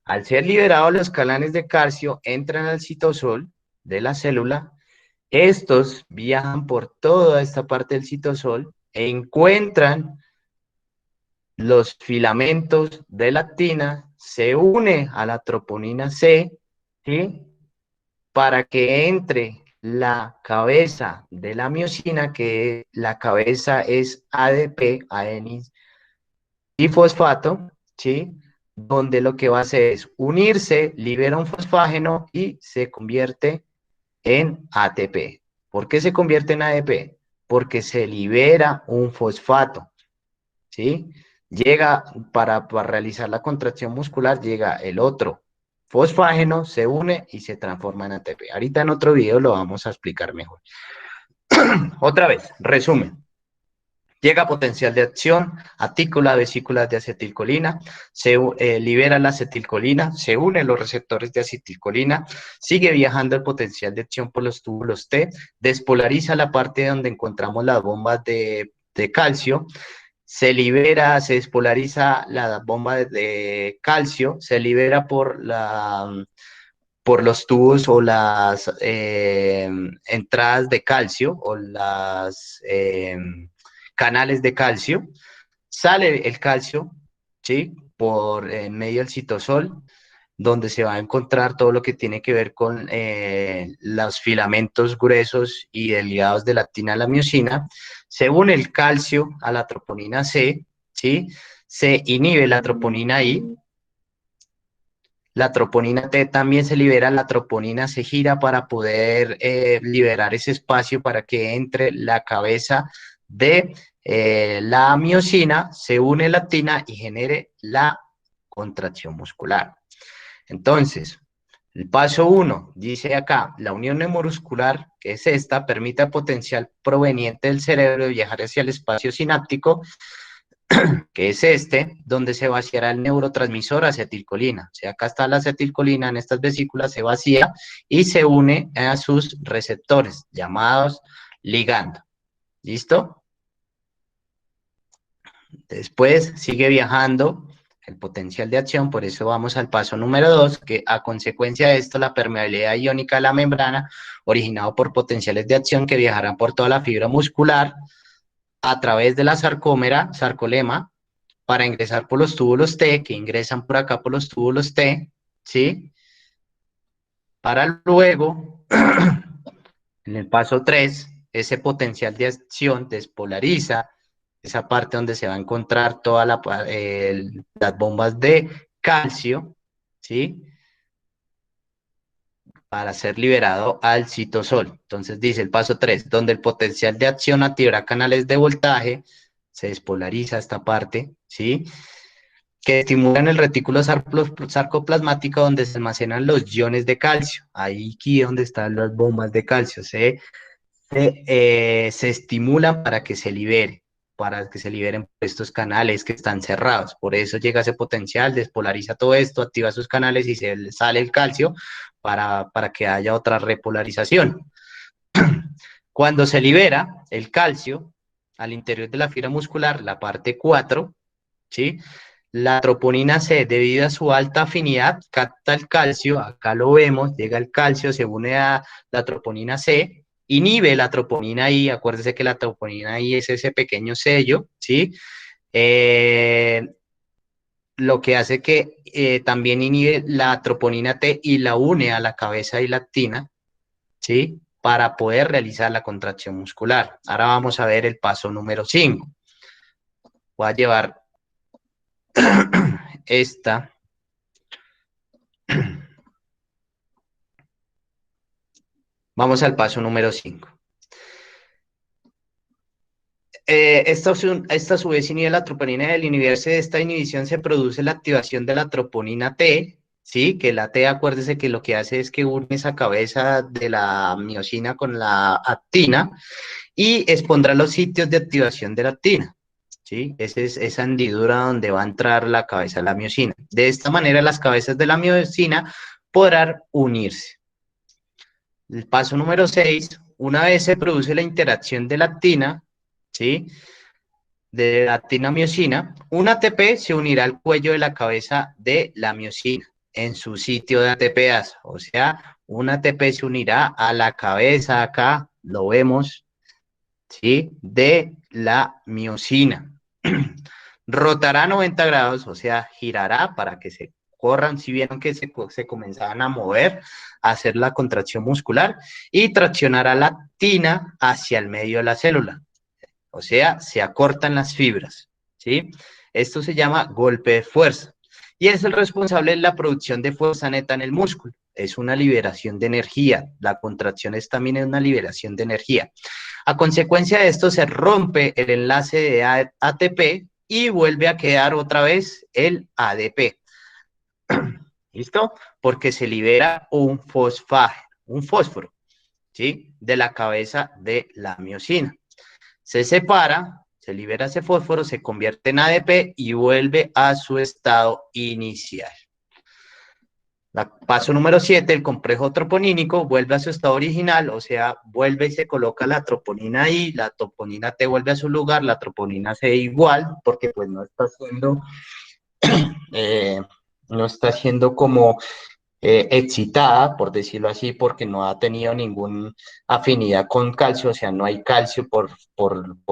Al ser liberados los canales de calcio, entran al citosol de la célula. Estos viajan por toda esta parte del citosol e encuentran los filamentos de la actina, se une a la troponina C, ¿sí? Para que entre la cabeza de la miosina, que la cabeza es ADP, adenis y fosfato, ¿sí? Donde lo que va a hacer es unirse, libera un fosfágeno y se convierte en ATP. ¿Por qué se convierte en ADP? Porque se libera un fosfato, ¿sí? Llega, para realizar la contracción muscular, llega el otro fosfágeno, se une y se transforma en ATP. Ahorita en otro video lo vamos a explicar mejor. Otra vez, resumen. Llega potencial de acción, atícula, vesículas de acetilcolina, se libera la acetilcolina, se unen los receptores de acetilcolina, sigue viajando el potencial de acción por los túbulos T, despolariza la parte donde encontramos las bombas de calcio, se libera, se despolariza la bomba de calcio, se libera por los tubos o las entradas de calcio o las canales de calcio, sale el calcio, ¿sí? Por en medio del citosol, donde se va a encontrar todo lo que tiene que ver con los filamentos gruesos y delgados de la actina a la miosina, se une el calcio a la troponina C, ¿sí? Se inhibe la troponina I, la troponina T también se libera, la troponina se gira para poder liberar ese espacio para que entre la cabeza de la miosina, se une la actina y genere la contracción muscular. Entonces, el paso 1, dice acá, la unión neuromuscular, que es esta, permite al potencial proveniente del cerebro viajar hacia el espacio sináptico, que es este, donde se vaciará el neurotransmisor acetilcolina. O sea, acá está la acetilcolina en estas vesículas, se vacía y se une a sus receptores, llamados ligando. ¿Listo? Después sigue viajando el potencial de acción, por eso vamos al paso número 2, que a consecuencia de esto, la permeabilidad iónica de la membrana, originado por potenciales de acción que viajarán por toda la fibra muscular, a través de la sarcolema, para ingresar por los túbulos T, que ingresan por acá por los túbulos T, ¿sí? Para luego, en el paso 3, ese potencial de acción despolariza esa parte donde se va a encontrar todas las bombas de calcio, ¿sí? Para ser liberado al citosol. Entonces dice el paso 3, donde el potencial de acción activará canales de voltaje, se despolariza esta parte, ¿sí? Que estimulan el retículo sarcoplasmático donde se almacenan los iones de calcio. Ahí aquí donde están las bombas de calcio. Se estimulan para que se liberen estos canales que están cerrados. Por eso llega ese potencial, despolariza todo esto, activa sus canales y se sale el calcio para que haya otra repolarización. Cuando se libera el calcio al interior de la fibra muscular, la parte 4, ¿sí? La troponina C, debido a su alta afinidad, capta el calcio, acá lo vemos, llega el calcio, se une a la troponina C, inhibe la troponina I, acuérdese que la troponina I es ese pequeño sello, ¿sí? Lo que hace que también inhibe la troponina T y la une a la cabeza y la actina, ¿sí? Para poder realizar la contracción muscular. Ahora vamos a ver el paso número 5. Voy a llevar esta. Vamos al paso número 5. Esta a su vez inhibe la troponina y al inhibirse de esta inhibición se produce la activación de la troponina T, ¿sí? Que la T, acuérdese que lo que hace es que une esa cabeza de la miosina con la actina y expondrá los sitios de activación de la actina, ¿sí? Esa es esa hendidura donde va a entrar la cabeza de la miosina. De esta manera, las cabezas de la miosina podrán unirse. El paso número 6, una vez se produce la interacción de la actina, ¿sí? De la actina-miosina, un ATP se unirá al cuello de la cabeza de la miosina en su sitio de ATPase. O sea, un ATP se unirá a la cabeza, acá lo vemos, ¿sí? De la miosina. Rotará 90 grados, o sea, girará para que se corran, si vieron que se comenzaban a mover, a hacer la contracción muscular, y traccionará la actina hacia el medio de la célula. O sea, se acortan las fibras, ¿sí? Esto se llama golpe de fuerza y es el responsable de la producción de fuerza neta en el músculo. Es una liberación de energía. La contracción es también una liberación de energía. A consecuencia de esto se rompe el enlace de ATP y vuelve a quedar otra vez el ADP. ¿Listo? Porque se libera un fósforo, ¿sí? De la cabeza de la miosina. Se separa, se libera ese fósforo, se convierte en ADP y vuelve a su estado inicial. Paso número 7, el complejo troponínico vuelve a su estado original, o sea, vuelve y se coloca la troponina ahí, la troponina T vuelve a su lugar, la troponina C igual, porque pues no está siendo como excitada, por decirlo así, porque no ha tenido ninguna afinidad con calcio, o sea, no hay calcio por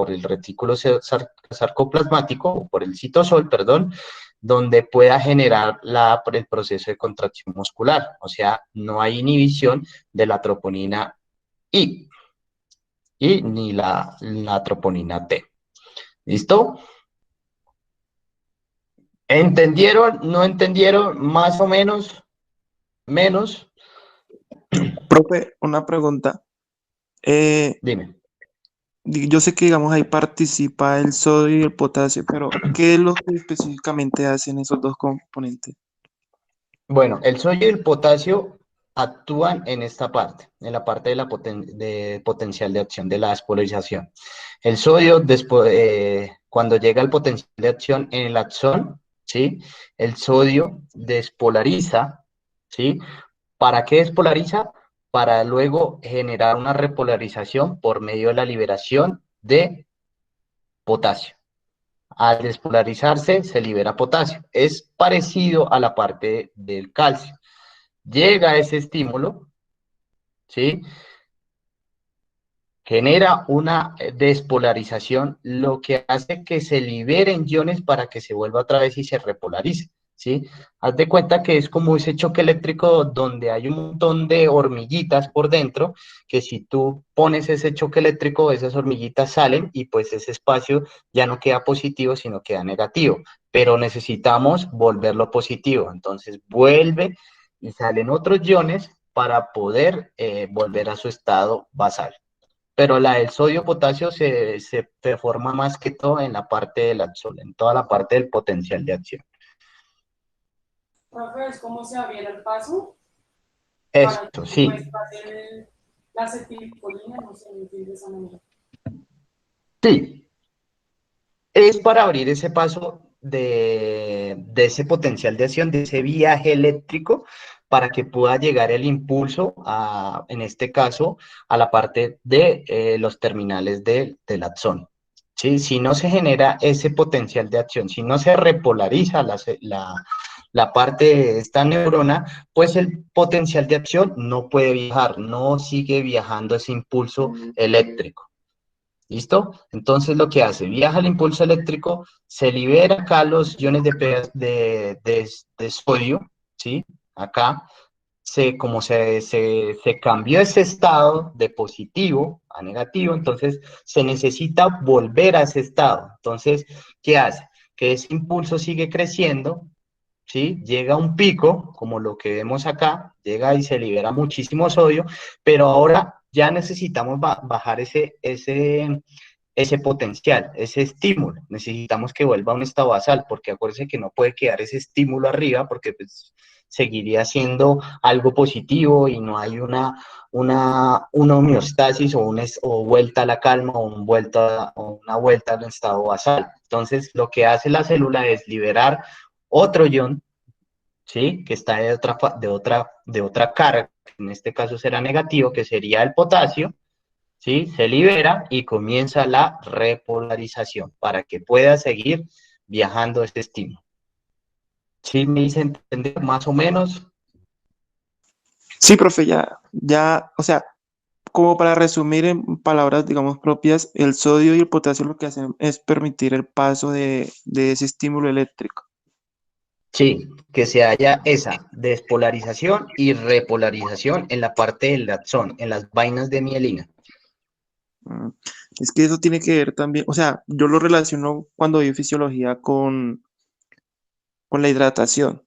el retículo sarcoplasmático, o por el citosol, perdón, donde pueda generar el proceso de contracción muscular, o sea, no hay inhibición de la troponina I y ni la troponina T. ¿Listo? ¿Entendieron? ¿No entendieron? Más o menos, menos. Profe, una pregunta. Dime. Yo sé que, digamos, ahí participa el sodio y el potasio, pero ¿qué es lo que específicamente hacen esos dos componentes? Bueno, el sodio y el potasio actúan en esta parte, en la parte de la potencial de acción de la despolarización. El sodio, cuando llega al potencial de acción en el axón, ¿sí? El sodio despolariza, ¿sí? ¿Para qué despolariza? Para luego generar una repolarización por medio de la liberación de potasio. Al despolarizarse se libera potasio. Es parecido a la parte del calcio. Llega ese estímulo, ¿sí? Genera una despolarización, lo que hace que se liberen iones para que se vuelva otra vez y se repolarice, ¿sí? Haz de cuenta que es como ese choque eléctrico donde hay un montón de hormiguitas por dentro, que si tú pones ese choque eléctrico, esas hormiguitas salen y pues ese espacio ya no queda positivo, sino queda negativo, pero necesitamos volverlo positivo, entonces vuelve y salen otros iones para poder volver a su estado basal. Pero la del sodio-potasio se forma más que todo en la parte del axón, en toda la parte del potencial de acción. Profe, ¿es cómo se abriera el paso? Para Esto, que sí. pues pase la acetilcolina, no sé, de esa manera. Sí, es para abrir ese paso de ese potencial de acción, de ese viaje eléctrico, para que pueda llegar el impulso, en este caso, a la parte de los terminales del axón. ¿Sí? Si no se genera ese potencial de acción, si no se repolariza la parte de esta neurona, pues el potencial de acción no puede viajar, no sigue viajando ese impulso eléctrico. ¿Listo? Entonces lo que hace, viaja el impulso eléctrico, se libera acá los iones de sodio, ¿sí? Acá, como se cambió ese estado de positivo a negativo, entonces se necesita volver a ese estado. Entonces, ¿qué hace? Que ese impulso sigue creciendo, ¿sí? Llega a un pico, como lo que vemos acá, llega y se libera muchísimo sodio, pero ahora ya necesitamos bajar ese potencial, ese estímulo. Necesitamos que vuelva a un estado basal, porque acuérdense que no puede quedar ese estímulo arriba, porque pues, seguiría siendo algo positivo y no hay una homeostasis o vuelta a la calma o una vuelta al estado basal. Entonces, lo que hace la célula es liberar otro ion, ¿sí? Que está de otra carga, que en este caso será negativo, que sería el potasio, ¿sí? Se libera y comienza la repolarización para que pueda seguir viajando este estímulo. ¿Sí me hice entender más o menos? Sí, profe, o sea, como para resumir en palabras, digamos, propias, el sodio y el potasio lo que hacen es permitir el paso de ese estímulo eléctrico. Sí, que se haya esa despolarización y repolarización en la parte del axón, en las vainas de mielina. Mm, Es que eso tiene que ver también, o sea, yo lo relaciono cuando doy fisiología con la hidratación.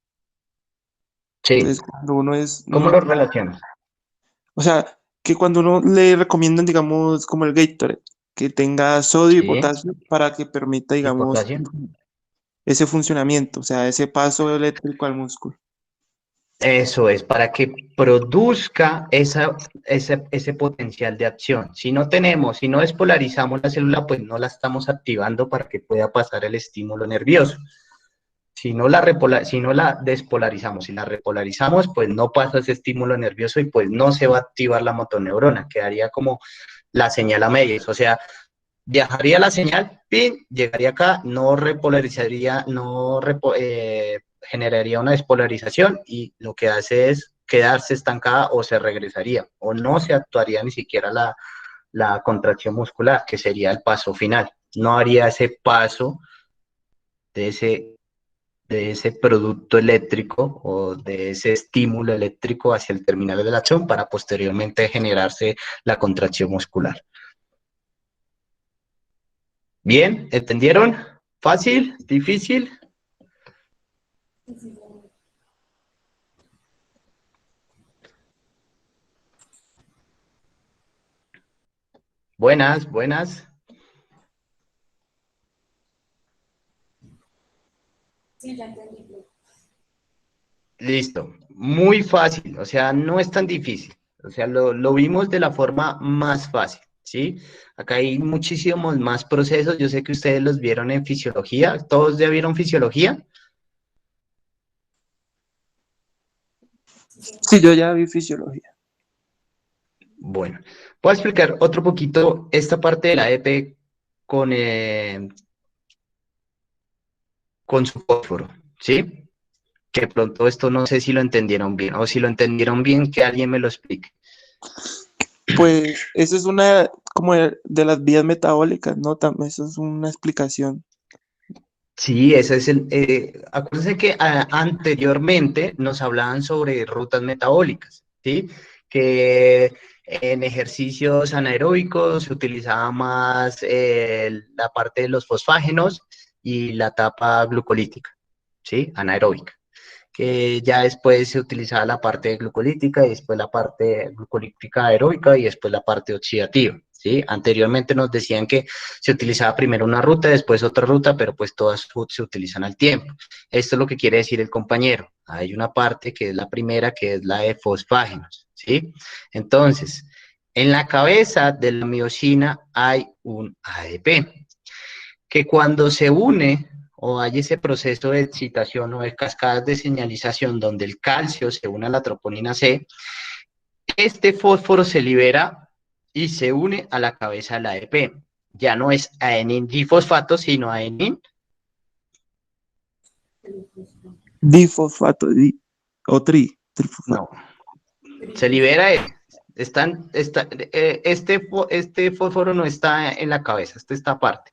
Sí, Entonces, cuando uno es, ¿cómo uno, lo relacionas? o sea, que cuando uno le recomiendan, digamos, como el Gatorade, que tenga sodio y Sí, potasio para que permita, y digamos, potasio. ese funcionamiento, o sea, ese paso eléctrico al músculo. Eso es, para que produzca ese potencial de acción. Si no despolarizamos la célula, pues no la estamos activando para que pueda pasar el estímulo nervioso. Si no la despolarizamos, si la repolarizamos, pues no pasa ese estímulo nervioso y pues no se va a activar la motoneurona, quedaría como la señal a medias. O sea, viajaría la señal, pin, llegaría acá, no repolarizaría, generaría una despolarización y lo que hace es quedarse estancada o se regresaría o no se actuaría ni siquiera la contracción muscular, que sería el paso final. No haría ese paso de ese producto eléctrico o de ese estímulo eléctrico hacia el terminal de la acción para posteriormente generarse la contracción muscular. ¿Bien? ¿Entendieron? ¿Fácil? ¿Difícil? Buenas, buenas. Sí, ya entendí. Listo. Muy fácil, o sea, no es tan difícil. O sea, lo vimos de la forma más fácil, ¿sí? Acá hay muchísimos más procesos. Yo sé que ustedes los vieron en fisiología. ¿Todos ya vieron fisiología? Sí, yo ya vi fisiología. Bueno, voy a explicar otro poquito esta parte de la ADP con su fósforo, ¿sí? Que pronto esto no sé si lo entendieron bien, o si lo entendieron bien, que alguien me lo explique. Pues eso es una como de las vías metabólicas, ¿no? También eso es una explicación. Sí, ese es acuérdense que anteriormente nos hablaban sobre rutas metabólicas, ¿sí? Que en ejercicios anaeróbicos se utilizaba más la parte de los fosfágenos y la etapa glucolítica, ¿sí? Anaeróbica. Que ya después se utilizaba la parte glucolítica y después la parte glucolítica aeróbica y después la parte oxidativa, ¿sí? Anteriormente nos decían que se utilizaba primero una ruta, después otra ruta, pero pues todas se utilizan al tiempo. Esto es lo que quiere decir el compañero. Hay una parte que es la primera, que es la de fosfágenos, ¿sí? Entonces, en la cabeza de la miosina hay un ADP, que cuando se une o hay ese proceso de excitación o de cascadas de señalización donde el calcio se une a la troponina C, este fósforo se libera y se une a la cabeza del ADP. Ya no es adenin difosfato, sino adenin. Difosfato, o trifosfato. No, se libera este fósforo no está en la cabeza, esta parte.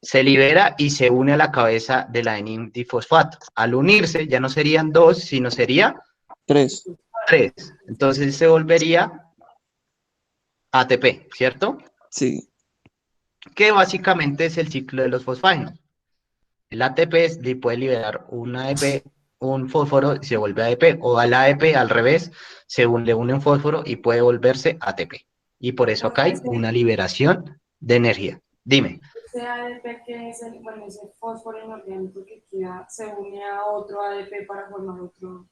Se libera y se une a la cabeza del adenin difosfato. Al unirse ya no serían dos, sino sería 3. 3. Entonces se volvería ATP, ¿cierto? Sí. Que básicamente es el ciclo de los fosfágenos. El ATP puede liberar un ADP, un fósforo y se vuelve ADP, o al ADP al revés, le une un fósforo y puede volverse ATP. Y por eso O acá sea, hay una liberación de energía. Dime. ese ADP que es ese fósforo inorgánico que queda, se une a otro ADP para formar otro.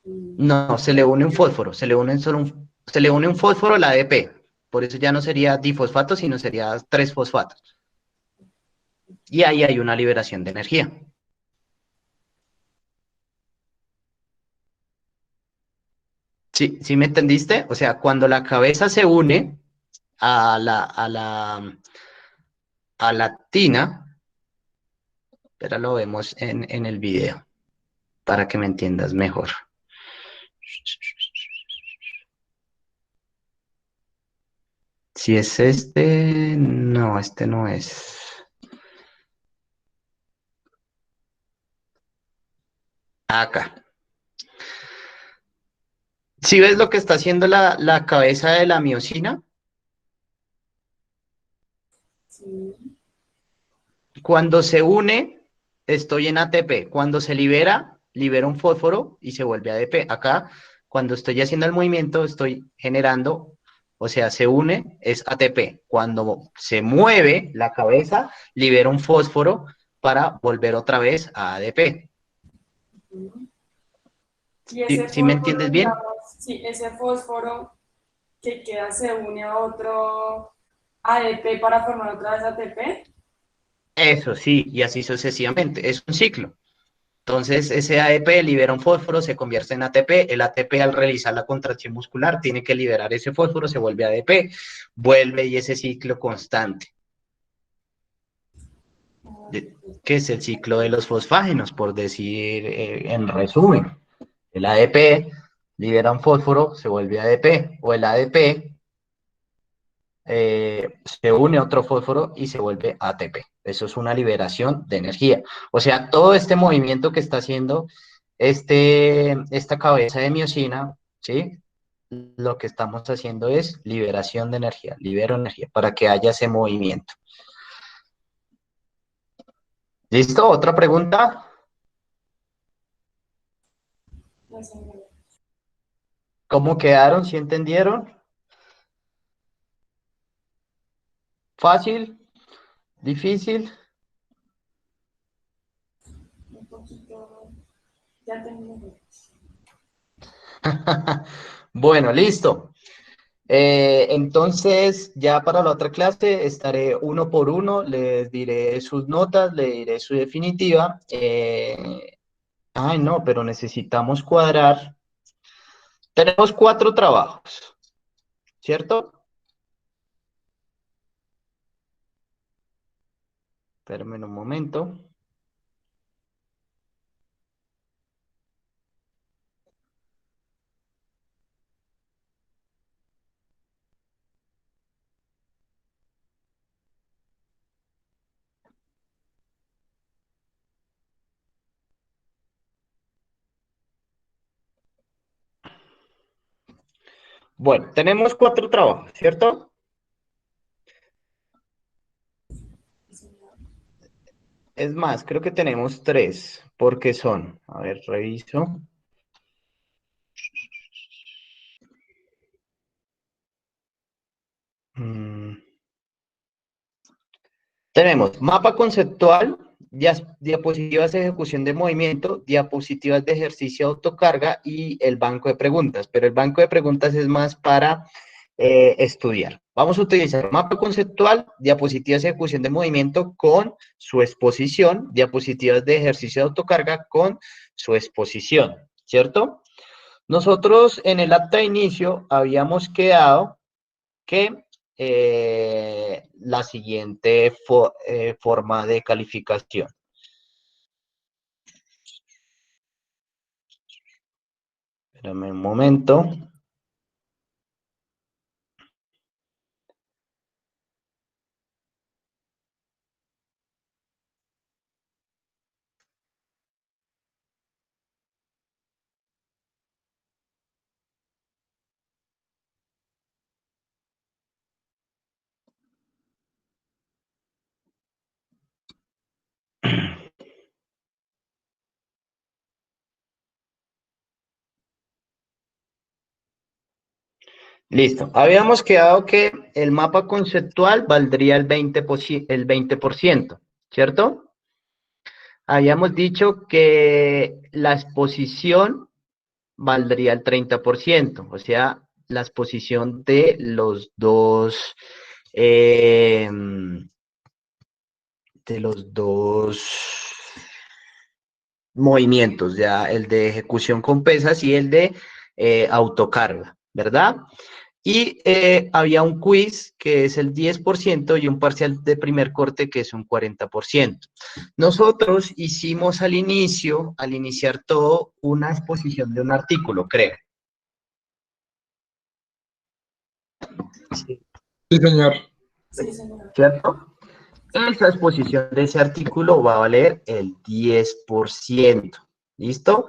No, se le une un fósforo, se le une un fósforo a la ADP. Por eso ya no sería difosfato, sino sería 3 fosfatos. Y ahí hay una liberación de energía. ¿Sí, sí me entendiste? O sea, cuando la cabeza se une a la tina, pero lo vemos en el video para que me entiendas mejor. Si es no, este no es. Acá. ¿Sí ves lo que está haciendo la cabeza de la miosina? Sí. Cuando se une, estoy en ATP. Cuando se libera un fósforo y se vuelve ADP. Acá, cuando estoy haciendo el movimiento, estoy generando, o sea, se une, es ATP. Cuando se mueve la cabeza, libera un fósforo para volver otra vez a ADP. Y ese ¿Sí me fósforo, entiendes bien? digamos, sí, ese fósforo que queda se une a otro ADP para formar otra vez ATP. Eso sí, y así sucesivamente. Es un ciclo. Entonces, ese ADP libera un fósforo, se convierte en ATP. El ATP, al realizar la contracción muscular, tiene que liberar ese fósforo, se vuelve ADP, vuelve y ese ciclo constante, que es el ciclo de los fosfágenos, por decir en resumen. El ADP libera un fósforo, se vuelve ADP, o el ADP se une a otro fósforo y se vuelve ATP. Eso es una liberación de energía. O sea, todo este movimiento que está haciendo esta cabeza de miosina, ¿sí? Lo que estamos haciendo es liberación de energía, libero energía para que haya ese movimiento. ¿Listo? ¿Otra pregunta? No sé, ¿Cómo quedaron? ¿Sí entendieron? ¿Fácil? ¿Difícil? un poquito, ya tengo. Bueno, listo. Entonces, ya para la otra clase estaré uno por uno, les diré sus notas, le diré su definitiva. Ay, no, pero necesitamos cuadrar. Tenemos 4 trabajos, ¿cierto? Espérenme un momento. Bueno, tenemos 4 trabajos, ¿cierto? Es más, creo que tenemos 3, porque son, a ver, reviso. Mm, Tenemos mapa conceptual, diapositivas de ejecución de movimiento, diapositivas de ejercicio de autocarga y el banco de preguntas, pero el banco de preguntas es más para estudiar. Vamos a utilizar mapa conceptual, diapositivas de ejecución de movimiento con su exposición, diapositivas de ejercicio de autocarga con su exposición, ¿cierto? Nosotros en el acta de inicio habíamos quedado que la siguiente forma de calificación. Espérame un momento. Listo. Habíamos quedado que el mapa conceptual valdría el 20%, ¿cierto? Habíamos dicho que la exposición valdría el 30%, o sea, la exposición de los dos, eh, movimientos, ya el de ejecución con pesas y el de autocarga, ¿verdad? Y había un quiz que es el 10% y un parcial de primer corte que es un 40%. Nosotros hicimos al iniciar todo, una exposición de un artículo, creo. Sí, señor. Sí, señor. ¿Cierto? Esa exposición de ese artículo va a valer el 10%. ¿Listo?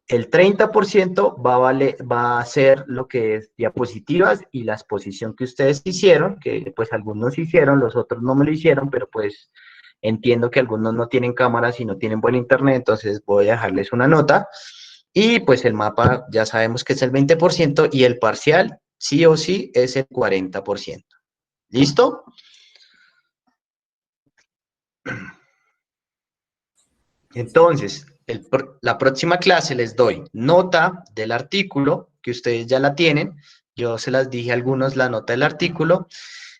El 30% va a ser lo que es diapositivas y la exposición que ustedes hicieron, que pues algunos hicieron, los otros no me lo hicieron, pero pues entiendo que algunos no tienen cámaras y no tienen buen internet, entonces voy a dejarles una nota. Y pues el mapa ya sabemos que es el 20% y el parcial sí o sí es el 40%. ¿Listo? Entonces, la próxima clase les doy nota del artículo, que ustedes ya la tienen. Yo se las dije a algunos la nota del artículo,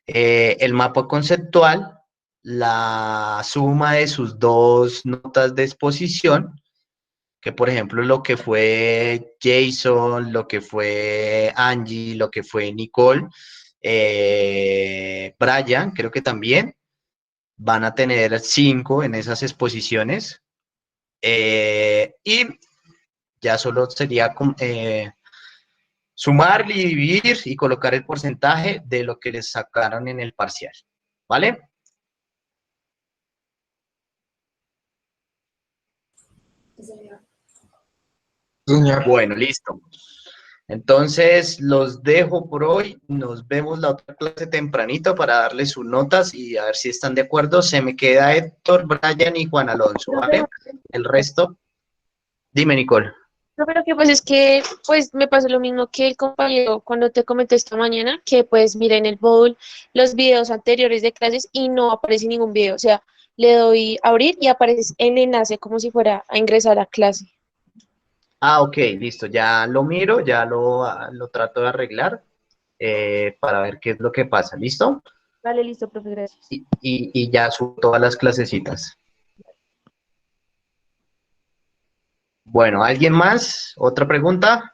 el mapa conceptual, la suma de sus dos notas de exposición, que por ejemplo lo que fue Jason, lo que fue Angie, lo que fue Nicole, Brian, creo que también van a tener 5 en esas exposiciones. Y ya solo sería sumar y dividir y colocar el porcentaje de lo que les sacaron en el parcial. ¿Vale? Sí, señor. Señor. Bueno, listo. Entonces, los dejo por hoy. Nos vemos la otra clase tempranito para darles sus notas y a ver si están de acuerdo. Se me queda Héctor, Brian y Juan Alonso, ¿vale? El resto, dime, Nicole. No, pero que pues es que pues me pasó lo mismo que el compañero cuando te comenté esta mañana, que pues miré en el bowl los videos anteriores de clases y no aparece ningún video, o sea, le doy a abrir y aparece el enlace como si fuera a ingresar a clase. Ah, ok, listo. Ya lo miro, ya lo trato de arreglar para ver qué es lo que pasa. ¿Listo? Vale, listo, profe, gracias. Y ya subo todas las clasecitas. Bueno, ¿alguien más? ¿Otra pregunta?